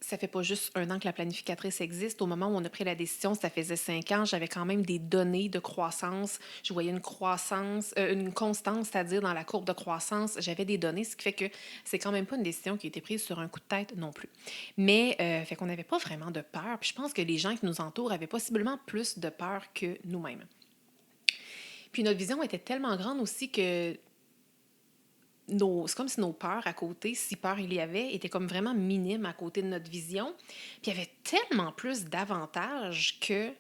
A: ça fait pas juste un an que la planificatrice existe. Au moment où on a pris la décision, ça faisait 5 ans. J'avais quand même des données de croissance. Je voyais une croissance, une constance, c'est-à-dire dans la courbe de croissance. J'avais des données, ce qui fait que c'est quand même pas une décision qui a été prise sur un coup de tête non plus. Mais, fait qu'on n'avait pas vraiment de peur. Puis je pense que les gens qui nous entourent avaient possiblement plus de peur que nous-mêmes. Puis notre vision était tellement grande aussi que c'est comme si nos peurs à côté, si peur il y avait, étaient comme vraiment minimes à côté de notre vision. Puis il y avait tellement plus d'avantages que,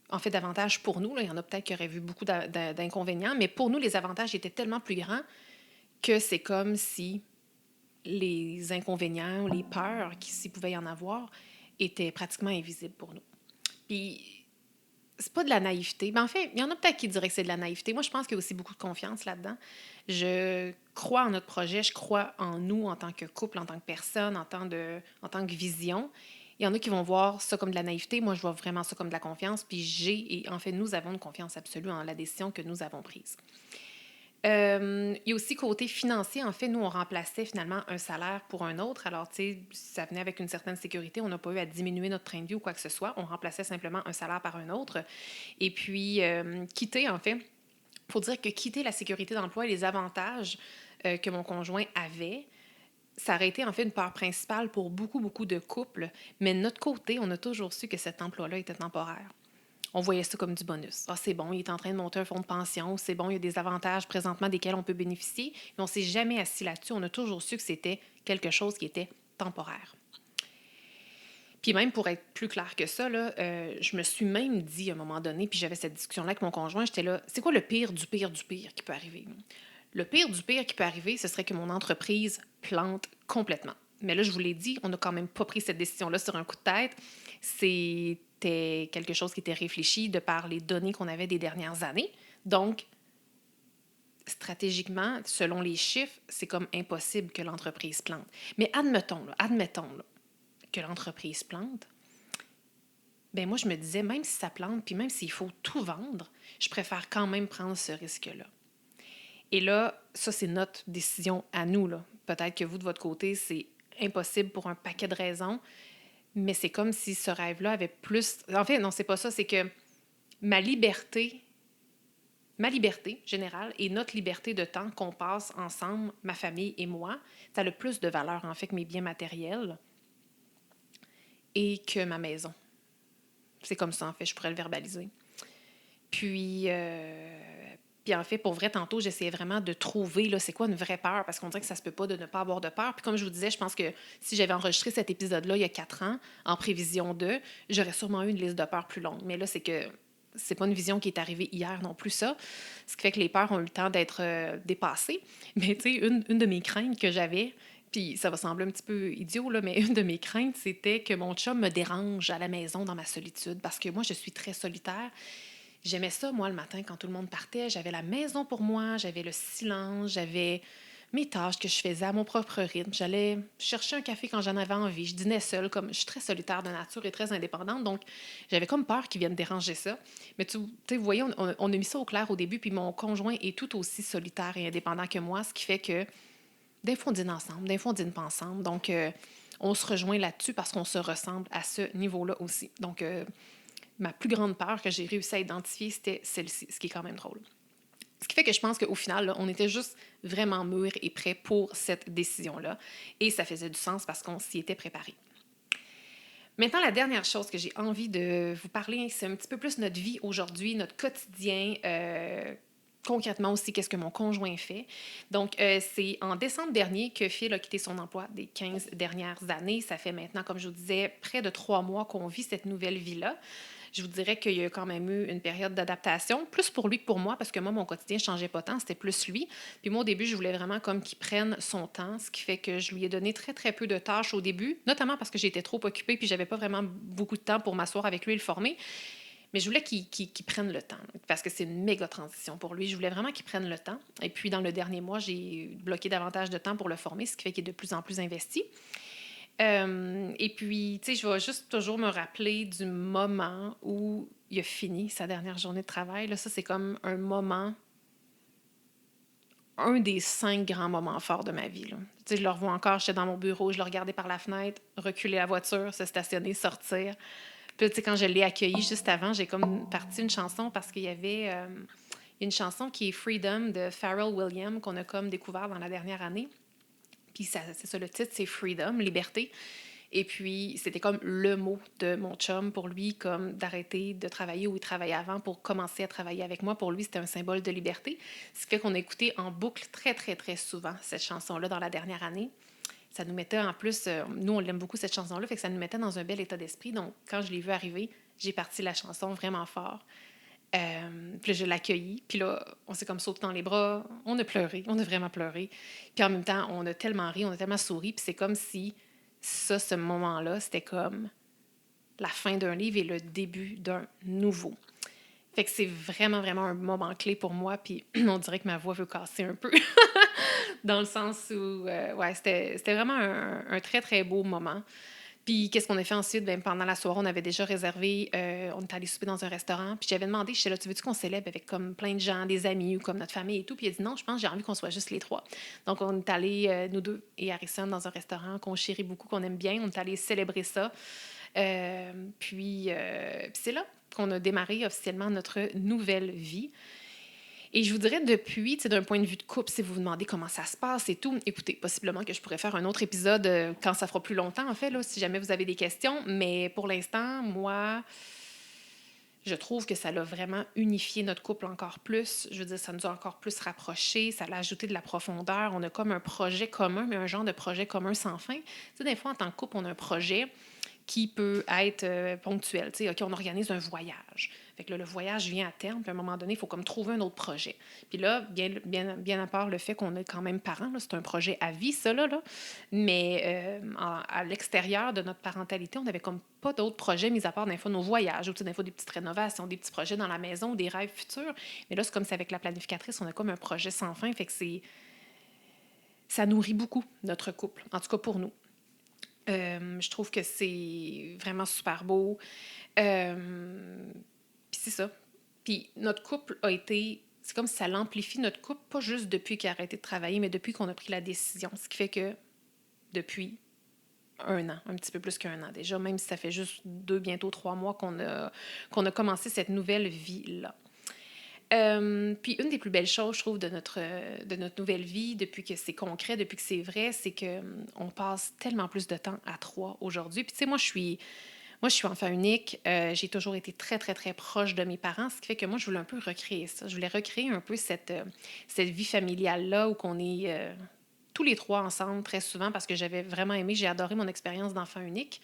A: en fait, d'avantages pour nous, là, il y en a peut-être qui auraient vu beaucoup d'inconvénients, mais pour nous, les avantages étaient tellement plus grands que c'est comme si les inconvénients ou les peurs, s'il pouvait y en avoir, étaient pratiquement invisibles pour nous. Puis c'est pas de la naïveté. Ben, en fait, il y en a peut-être qui diraient que c'est de la naïveté. Moi, je pense qu'il y a aussi beaucoup de confiance là-dedans. Je crois en notre projet, je crois en nous en tant que couple, en tant que personne, en tant que vision. Il y en a qui vont voir ça comme de la naïveté. Moi, je vois vraiment ça comme de la confiance. Puis et en fait, nous avons une confiance absolue en la décision que nous avons prise. Il y a aussi côté financier. En fait, nous, on remplaçait finalement un salaire pour un autre. Alors, tu sais, ça venait avec une certaine sécurité. On n'a pas eu à diminuer notre train de vie ou quoi que ce soit. On remplaçait simplement un salaire par un autre. Et puis, quitter, en fait, il faut dire que quitter la sécurité d'emploi et les avantages que mon conjoint avait, ça aurait été en fait une part principale pour beaucoup, beaucoup de couples. Mais de notre côté, on a toujours su que cet emploi-là était temporaire. On voyait ça comme du bonus. Ah, c'est bon, il est en train de monter un fonds de pension. C'est bon, il y a des avantages présentement desquels on peut bénéficier. Mais on ne s'est jamais assis là-dessus. On a toujours su que c'était quelque chose qui était temporaire. Puis même pour être plus clair que ça, là, je me suis même dit à un moment donné, puis j'avais cette discussion-là avec mon conjoint, j'étais là, c'est quoi le pire du pire du pire qui peut arriver? Le pire du pire qui peut arriver, ce serait que mon entreprise plante complètement. Mais là, je vous l'ai dit, on n'a quand même pas pris cette décision-là sur un coup de tête. C'était quelque chose qui était réfléchi de par les données qu'on avait des dernières années. Donc, stratégiquement, selon les chiffres, c'est comme impossible que l'entreprise plante. Mais admettons que l'entreprise plante. Ben moi, je me disais, même si ça plante, puis même s'il faut tout vendre, je préfère quand même prendre ce risque-là. Et là, ça, c'est notre décision à nous, là. Peut-être que vous, de votre côté, c'est impossible pour un paquet de raisons, mais c'est comme si ce rêve-là avait plus... En fait, non, c'est pas ça, c'est que ma liberté générale et notre liberté de temps qu'on passe ensemble, ma famille et moi, ça a le plus de valeur, en fait, que mes biens matériels et que ma maison. C'est comme ça, en fait, je pourrais le verbaliser. Puis, puis en fait, pour vrai, tantôt, j'essayais vraiment de trouver, là, c'est quoi une vraie peur, parce qu'on dirait que ça se peut pas de ne pas avoir de peur. Puis comme je vous disais, je pense que si j'avais enregistré cet épisode-là il y a 4 ans, en prévision de, j'aurais sûrement eu une liste de peurs plus longue. Mais là, c'est que c'est pas une vision qui est arrivée hier non plus, ça. Ce qui fait que les peurs ont eu le temps d'être dépassées. Mais tu sais, une de mes craintes que j'avais, puis ça va sembler un petit peu idiot, là, mais une de mes craintes, c'était que mon chum me dérange à la maison dans ma solitude, parce que moi, je suis très solitaire. J'aimais ça, moi, le matin, quand tout le monde partait. J'avais la maison pour moi, j'avais le silence, j'avais mes tâches que je faisais à mon propre rythme. J'allais chercher un café quand j'en avais envie. Je dînais seule, comme je suis très solitaire de nature et très indépendante, donc j'avais comme peur qu'ils viennent déranger ça. Mais tu sais, vous voyez, on a mis ça au clair au début, puis mon conjoint est tout aussi solitaire et indépendant que moi, ce qui fait que des fois on dîne ensemble, des fois on dîne pas ensemble. Donc, on se rejoint là-dessus parce qu'on se ressemble à ce niveau-là aussi. Donc, ma plus grande peur que j'ai réussi à identifier, c'était celle-ci, ce qui est quand même drôle. Ce qui fait que je pense qu'au final, là, on était juste vraiment mûrs et prêts pour cette décision-là. Et ça faisait du sens parce qu'on s'y était préparé. Maintenant, la dernière chose que j'ai envie de vous parler, c'est un petit peu plus notre vie aujourd'hui, notre quotidien, concrètement aussi, qu'est-ce que mon conjoint fait. Donc, c'est en décembre dernier que Phil a quitté son emploi des 15 dernières années. Ça fait maintenant, comme je vous disais, près de 3 mois qu'on vit cette nouvelle vie-là. Je vous dirais qu'il y a quand même eu une période d'adaptation, plus pour lui que pour moi, parce que moi, mon quotidien ne changeait pas tant, c'était plus lui. Puis moi, au début, je voulais vraiment comme qu'il prenne son temps, ce qui fait que je lui ai donné très, très peu de tâches au début, notamment parce que j'étais trop occupée, puis j'avais pas vraiment beaucoup de temps pour m'asseoir avec lui et le former. Mais je voulais qu'il prenne le temps, parce que c'est une méga transition pour lui. Je voulais vraiment qu'il prenne le temps. Et puis, dans le dernier mois, j'ai bloqué davantage de temps pour le former, ce qui fait qu'il est de plus en plus investi. Et puis, tu sais, je vais juste toujours me rappeler du moment où il a fini sa dernière journée de travail. Là, ça, c'est comme un moment un des 5 grands moments forts de ma vie, là. Tu sais, je le revois encore, j'étais dans mon bureau, je le regardais par la fenêtre, reculer la voiture, se stationner, sortir. Puis là, tu sais, quand je l'ai accueilli juste avant, j'ai comme parti une chanson parce qu'il y avait une chanson qui est Freedom de Pharrell Williams qu'on a comme découvert dans la dernière année. Puis ça, c'est ça, le titre, c'est Freedom, liberté. Et puis, c'était comme le mot de mon chum pour lui, comme d'arrêter de travailler où il travaillait avant pour commencer à travailler avec moi. Pour lui, c'était un symbole de liberté. Ce qui fait qu'on a écouté en boucle très, très, très souvent cette chanson-là dans la dernière année. Ça nous mettait en plus, nous, on l'aime beaucoup cette chanson-là, fait que ça nous mettait dans un bel état d'esprit. Donc, quand je l'ai vu arriver, j'ai parti la chanson vraiment fort. Puis là, je l'ai accueilli. Puis là, on s'est comme sauté dans les bras. On a pleuré. On a vraiment pleuré. Puis en même temps, on a tellement ri, on a tellement souri. Puis c'est comme si ça, ce moment-là, c'était comme la fin d'un livre et le début d'un nouveau. Fait que c'est vraiment, vraiment un moment clé pour moi. Puis on dirait que ma voix veut casser un peu. Dans le sens où, ouais, c'était vraiment un très, très beau moment. Puis qu'est-ce qu'on a fait ensuite? Ben, pendant la soirée, on avait déjà réservé, on est allé souper dans un restaurant. Puis j'avais demandé, j'étais là, tu veux-tu qu'on célèbre avec comme plein de gens, des amis ou comme notre famille et tout? Puis il a dit non, je pense que j'ai envie qu'on soit juste les trois. Donc on est allé, nous deux et Harrison, dans un restaurant qu'on chérit beaucoup, qu'on aime bien. On est allé célébrer ça. Puis c'est là qu'on a démarré officiellement notre nouvelle vie. Et je vous dirais depuis, tu sais, d'un point de vue de couple, si vous vous demandez comment ça se passe et tout, écoutez, possiblement que je pourrais faire un autre épisode quand ça fera plus longtemps, en fait, là, si jamais vous avez des questions. Mais pour l'instant, moi, je trouve que ça l'a vraiment unifié notre couple encore plus. Je veux dire, ça nous a encore plus rapprochés, ça l'a ajouté de la profondeur. On a comme un projet commun, mais un genre de projet commun sans fin. Tu sais, des fois, en tant que couple, on a un projet qui peut être ponctuel. Tu sais, OK, on organise un voyage. Fait que là, le voyage vient à terme, puis à un moment donné, il faut comme trouver un autre projet. Puis là, bien à part le fait qu'on est quand même parents, là, c'est un projet à vie, ça, là. Mais à l'extérieur de notre parentalité, on n'avait comme pas d'autres projets, mis à part des fois nos voyages, ou tu sais, des fois des petites rénovations, des petits projets dans la maison, des rêves futurs. Mais là, c'est comme c'est avec la planificatrice, on a comme un projet sans fin. Fait que ça nourrit beaucoup notre couple, en tout cas pour nous. Je trouve que c'est vraiment super beau. Puis c'est ça. Puis notre couple a été... C'est comme si ça l'amplifie notre couple, pas juste depuis qu'il a arrêté de travailler, mais depuis qu'on a pris la décision. Ce qui fait que depuis un an, un petit peu plus qu'un an déjà, même si ça fait juste 2, bientôt 3 mois qu'on a commencé cette nouvelle vie-là. Puis une des plus belles choses, je trouve, de notre nouvelle vie, depuis que c'est concret, depuis que c'est vrai, c'est qu'on passe tellement plus de temps à trois aujourd'hui. Puis tu sais, moi, je suis enfant unique. J'ai toujours été très, très, très proche de mes parents, ce qui fait que moi, je voulais un peu recréer ça. Je voulais recréer un peu cette vie familiale-là où qu'on est tous les trois ensemble très souvent parce que j'avais vraiment aimé, j'ai adoré mon expérience d'enfant unique.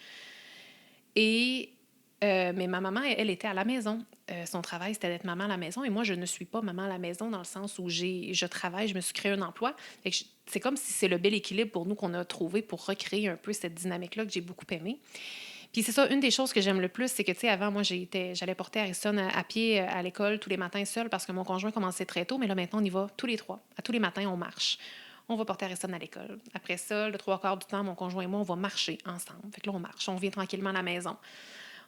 A: Et mais ma maman, elle était à la maison. Son travail, c'était d'être maman à la maison. Et moi, je ne suis pas maman à la maison dans le sens où je travaille, je me suis créé un emploi. Fait que c'est comme si c'est le bel équilibre pour nous qu'on a trouvé pour recréer un peu cette dynamique-là que j'ai beaucoup aimée. Puis c'est ça, une des choses que j'aime le plus, c'est que, tu sais, avant, moi, j'allais porter Harrison à pied à l'école tous les matins seul parce que mon conjoint commençait très tôt. Mais là, maintenant, on y va tous les trois. À tous les matins, on marche. On va porter Harrison à l'école. Après ça, le trois quarts du temps, mon conjoint et moi, on va marcher ensemble. Fait que là, on marche. On vient tranquillement à la maison.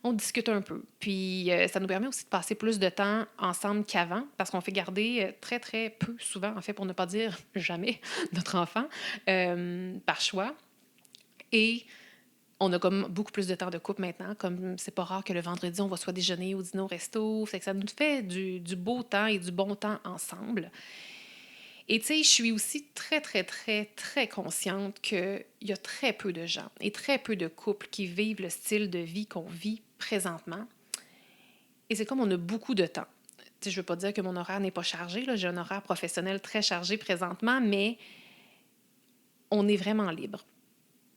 A: On discute un peu. Puis ça nous permet aussi de passer plus de temps ensemble qu'avant parce qu'on fait garder très, très peu souvent, en fait, pour ne pas dire jamais, notre enfant par choix. Et on a comme beaucoup plus de temps de couple maintenant. Comme c'est pas rare que le vendredi, on va soit déjeuner ou dîner au resto. Fait que ça nous fait du beau temps et du bon temps ensemble. Et tu sais, je suis aussi très, très, très, très consciente qu'il y a très peu de gens et très peu de couples qui vivent le style de vie qu'on vit présentement. Et c'est comme on a beaucoup de temps. Tu sais, je ne veux pas dire que mon horaire n'est pas chargé. Là. J'ai un horaire professionnel très chargé présentement, mais on est vraiment libre.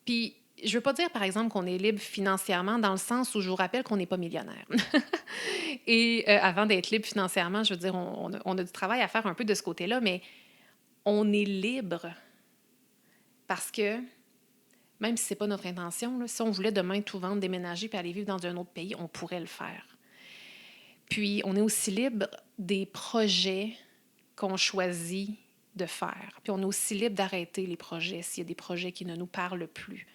A: Puis, je ne veux pas dire, par exemple, qu'on est libre financièrement dans le sens où je vous rappelle qu'on n'est pas millionnaire. Et avant d'être libre financièrement, je veux dire, on a du travail à faire un peu de ce côté-là, mais on est libre parce que, même si ce n'est pas notre intention, là, si on voulait demain tout vendre, déménager puis aller vivre dans un autre pays, on pourrait le faire. Puis, on est aussi libre des projets qu'on choisit de faire. Puis, on est aussi libre d'arrêter les projets s'il y a des projets qui ne nous parlent plus.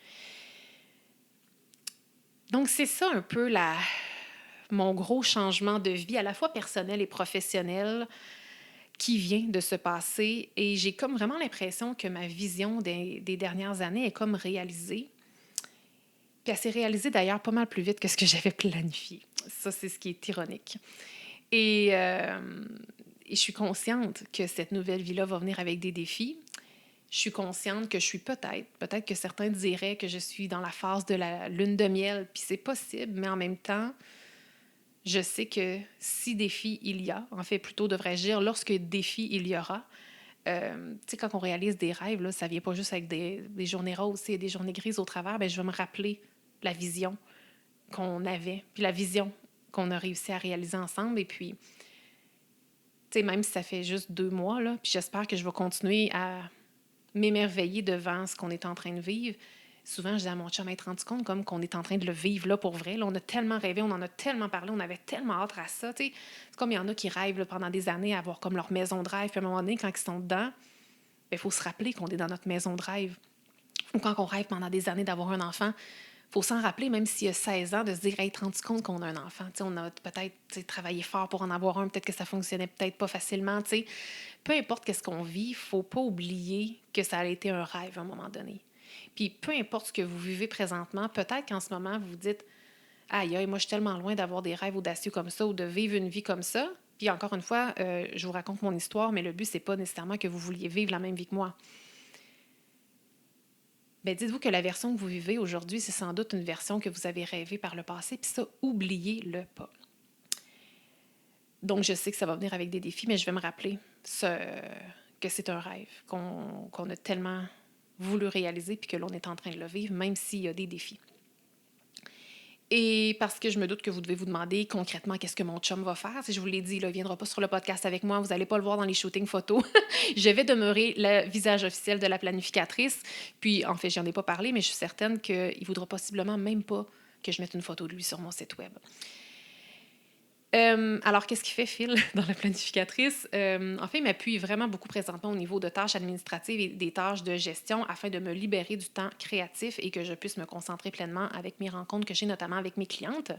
A: Donc, c'est ça un peu mon gros changement de vie, à la fois personnel et professionnel, qui vient de se passer et j'ai comme vraiment l'impression que ma vision des dernières années est comme réalisée. Puis elle s'est réalisée d'ailleurs pas mal plus vite que ce que j'avais planifié. Ça, c'est ce qui est ironique. Et je suis consciente que cette nouvelle vie-là va venir avec des défis. Je suis consciente que je suis peut-être que certains diraient que je suis dans la phase de la lune de miel, puis c'est possible, mais en même temps, je sais que si défi il y a, en fait, plutôt devrais-je dire, lorsque défi il y aura, tu sais, quand on réalise des rêves, là, ça vient pas juste avec des journées roses et des journées grises au travers, ben, je vais me rappeler la vision qu'on avait, puis la vision qu'on a réussi à réaliser ensemble. Et puis, tu sais, même si ça fait juste 2 mois, là, puis j'espère que je vais continuer à m'émerveiller devant ce qu'on est en train de vivre. Souvent, je dis à mon chum, être rendu compte comme qu'on est en train de le vivre là pour vrai. Là, on a tellement rêvé, on en a tellement parlé, on avait tellement hâte à ça. T'sais. C'est comme il y en a qui rêvent là, pendant des années à avoir comme leur maison de rêve. Puis à un moment donné, quand ils sont dedans, il faut se rappeler qu'on est dans notre maison de rêve. Ou quand on rêve pendant des années d'avoir un enfant, il faut s'en rappeler, même s'il y a 16 ans, de se dire, hey, te rendu compte qu'on a un enfant. T'sais, on a peut-être travaillé fort pour en avoir un, peut-être que ça fonctionnait peut-être pas facilement. T'sais. Peu importe qu'est-ce qu'on vit, il ne faut pas oublier que ça a été un rêve à un moment donné. Puis peu importe ce que vous vivez présentement, peut-être qu'en ce moment, vous vous dites aïe, aïe, moi, je suis tellement loin d'avoir des rêves audacieux comme ça ou de vivre une vie comme ça. Puis encore une fois, je vous raconte mon histoire, mais le but, c'est pas nécessairement que vous vouliez vivre la même vie que moi. Bien, dites-vous que la version que vous vivez aujourd'hui, c'est sans doute une version que vous avez rêvée par le passé, puis ça, oubliez-le pas. Donc, je sais que ça va venir avec des défis, mais je vais me rappeler que c'est un rêve, qu'on a tellement voulu réaliser, puis que l'on est en train de le vivre, même s'il y a des défis. Et parce que je me doute que vous devez vous demander concrètement qu'est-ce que mon chum va faire. Si je vous l'ai dit, il ne viendra pas sur le podcast avec moi, vous n'allez pas le voir dans les shootings photos. Je vais demeurer le visage officiel de la planificatrice. Puis, en fait, j'en ai pas parlé, mais je suis certaine qu'il ne voudra possiblement même pas que je mette une photo de lui sur mon site web. Alors, qu'est-ce qu'il fait, Phil, dans la planificatrice? En fait, il m'appuie vraiment beaucoup présentement au niveau de tâches administratives et des tâches de gestion afin de me libérer du temps créatif et que je puisse me concentrer pleinement avec mes rencontres que j'ai notamment avec mes clientes.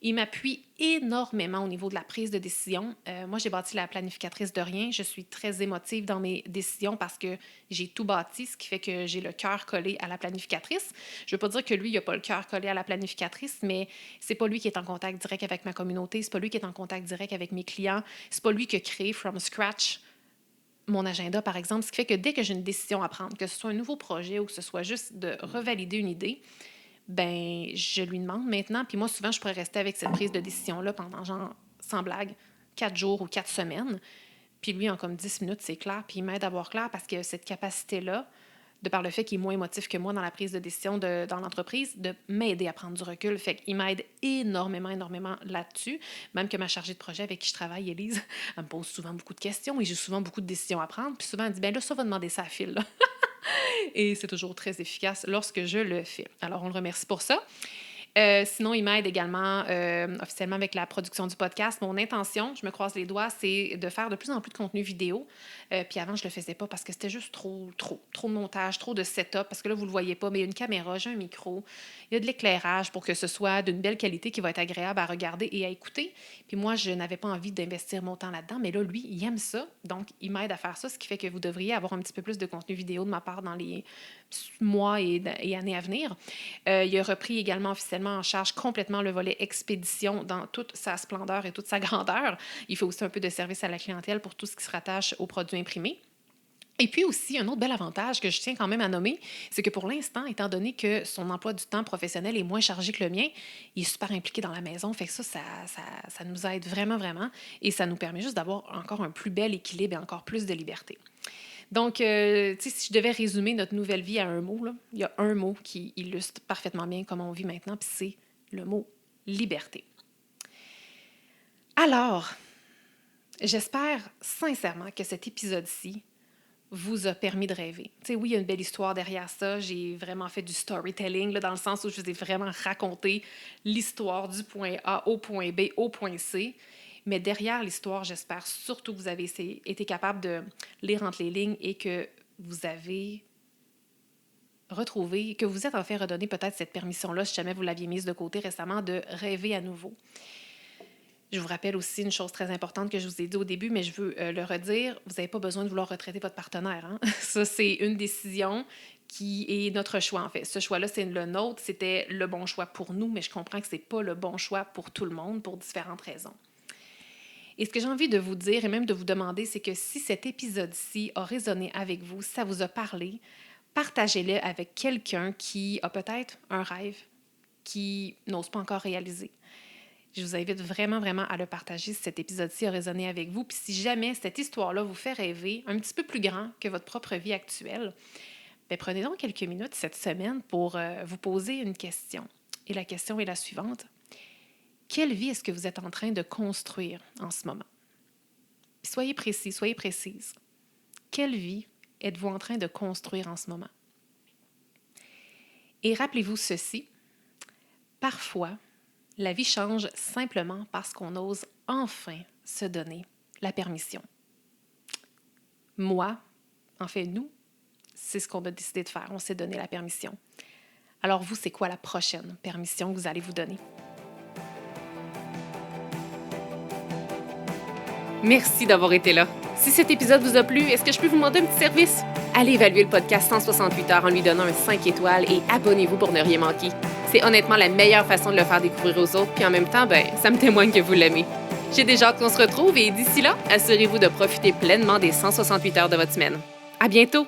A: Il m'appuie énormément au niveau de la prise de décision. Moi, j'ai bâti la planificatrice de rien. Je suis très émotive dans mes décisions parce que j'ai tout bâti, ce qui fait que j'ai le cœur collé à la planificatrice. Je ne veux pas dire que lui, il n'a pas le cœur collé à la planificatrice, mais c'est pas lui qui est en contact direct avec ma communauté, c'est pas lui qui est en contact direct avec mes clients, c'est pas lui qui a créé from scratch mon agenda, par exemple, ce qui fait que dès que j'ai une décision à prendre, que ce soit un nouveau projet ou que ce soit juste de revalider une idée, ben je lui demande maintenant. Puis moi, souvent, je pourrais rester avec cette prise de décision-là pendant, genre, sans blague, 4 jours ou 4 semaines. Puis lui, en comme 10 minutes, c'est clair. Puis il m'aide à voir clair parce que cette capacité-là, de par le fait qu'il est moins émotif que moi dans la prise de décision dans l'entreprise, de m'aider à prendre du recul. Fait qu'il m'aide énormément, énormément là-dessus. Même que ma chargée de projet avec qui je travaille, Élise, elle me pose souvent beaucoup de questions et j'ai souvent beaucoup de décisions à prendre. Puis souvent, elle dit, ben là, ça va demander ça à Phil, là. Et c'est toujours très efficace lorsque je le fais. Alors, on le remercie pour ça. Sinon, il m'aide également officiellement avec la production du podcast. Mon intention, je me croise les doigts, c'est de faire de plus en plus de contenu vidéo. Puis avant, je le faisais pas parce que c'était juste trop de montage, trop de setup. Parce que là, vous le voyez pas, mais il y a une caméra, j'ai un micro, il y a de l'éclairage pour que ce soit d'une belle qualité qui va être agréable à regarder et à écouter. Puis moi, je n'avais pas envie d'investir mon temps là-dedans, mais là, lui, il aime ça. Donc, il m'aide à faire ça, ce qui fait que vous devriez avoir un petit peu plus de contenu vidéo de ma part dans les mois et années à venir. Il a repris également officiellement en charge complètement le volet expédition dans toute sa splendeur et toute sa grandeur. Il fait aussi un peu de service à la clientèle pour tout ce qui se rattache aux produits imprimés. Et puis aussi, un autre bel avantage que je tiens quand même à nommer, c'est que pour l'instant, étant donné que son emploi du temps professionnel est moins chargé que le mien, il est super impliqué dans la maison. Fait que ça nous aide vraiment, vraiment. Et ça nous permet juste d'avoir encore un plus bel équilibre et encore plus de liberté. Donc, si je devais résumer notre nouvelle vie à un mot, là, il y a un mot qui illustre parfaitement bien comment on vit maintenant, puis c'est le mot liberté. Alors, j'espère sincèrement que cet épisode-ci vous a permis de rêver. Tu sais, oui, il y a une belle histoire derrière ça. J'ai vraiment fait du storytelling, là, dans le sens où je vous ai vraiment raconté l'histoire du point A au point B au point C. Mais derrière l'histoire, j'espère surtout que vous avez été capable de lire entre les lignes et que vous avez retrouvé, que vous êtes en fait redonné peut-être cette permission-là, si jamais vous l'aviez mise de côté récemment, de rêver à nouveau. Je vous rappelle aussi une chose très importante que je vous ai dit au début, mais je veux le redire, vous n'avez pas besoin de vouloir retraiter votre partenaire. Hein? Ça, c'est une décision qui est notre choix, en fait. Ce choix-là, c'est le nôtre. C'était le bon choix pour nous, mais je comprends que ce n'est pas le bon choix pour tout le monde, pour différentes raisons. Et ce que j'ai envie de vous dire et même de vous demander, c'est que si cet épisode-ci a résonné avec vous, si ça vous a parlé, partagez-le avec quelqu'un qui a peut-être un rêve qui n'ose pas encore réaliser. Je vous invite vraiment, vraiment à le partager si cet épisode-ci a résonné avec vous. Puis si jamais cette histoire-là vous fait rêver un petit peu plus grand que votre propre vie actuelle, bien, prenez donc quelques minutes cette semaine pour vous poser une question. Et la question est la suivante. Quelle vie est-ce que vous êtes en train de construire en ce moment? Puis soyez précis, soyez précise. Quelle vie êtes-vous en train de construire en ce moment? Et rappelez-vous ceci, parfois, la vie change simplement parce qu'on ose enfin se donner la permission. Moi, en fait, nous, c'est ce qu'on a décidé de faire. On s'est donné la permission. Alors vous, c'est quoi la prochaine permission que vous allez vous donner? Merci d'avoir été là. Si cet épisode vous a plu, est-ce que je peux vous demander un petit service? Allez évaluer le podcast 168 heures en lui donnant un 5 étoiles et abonnez-vous pour ne rien manquer. C'est honnêtement la meilleure façon de le faire découvrir aux autres, puis en même temps, ça me témoigne que vous l'aimez. J'ai déjà hâte qu'on se retrouve et d'ici là, assurez-vous de profiter pleinement des 168 heures de votre semaine. À bientôt!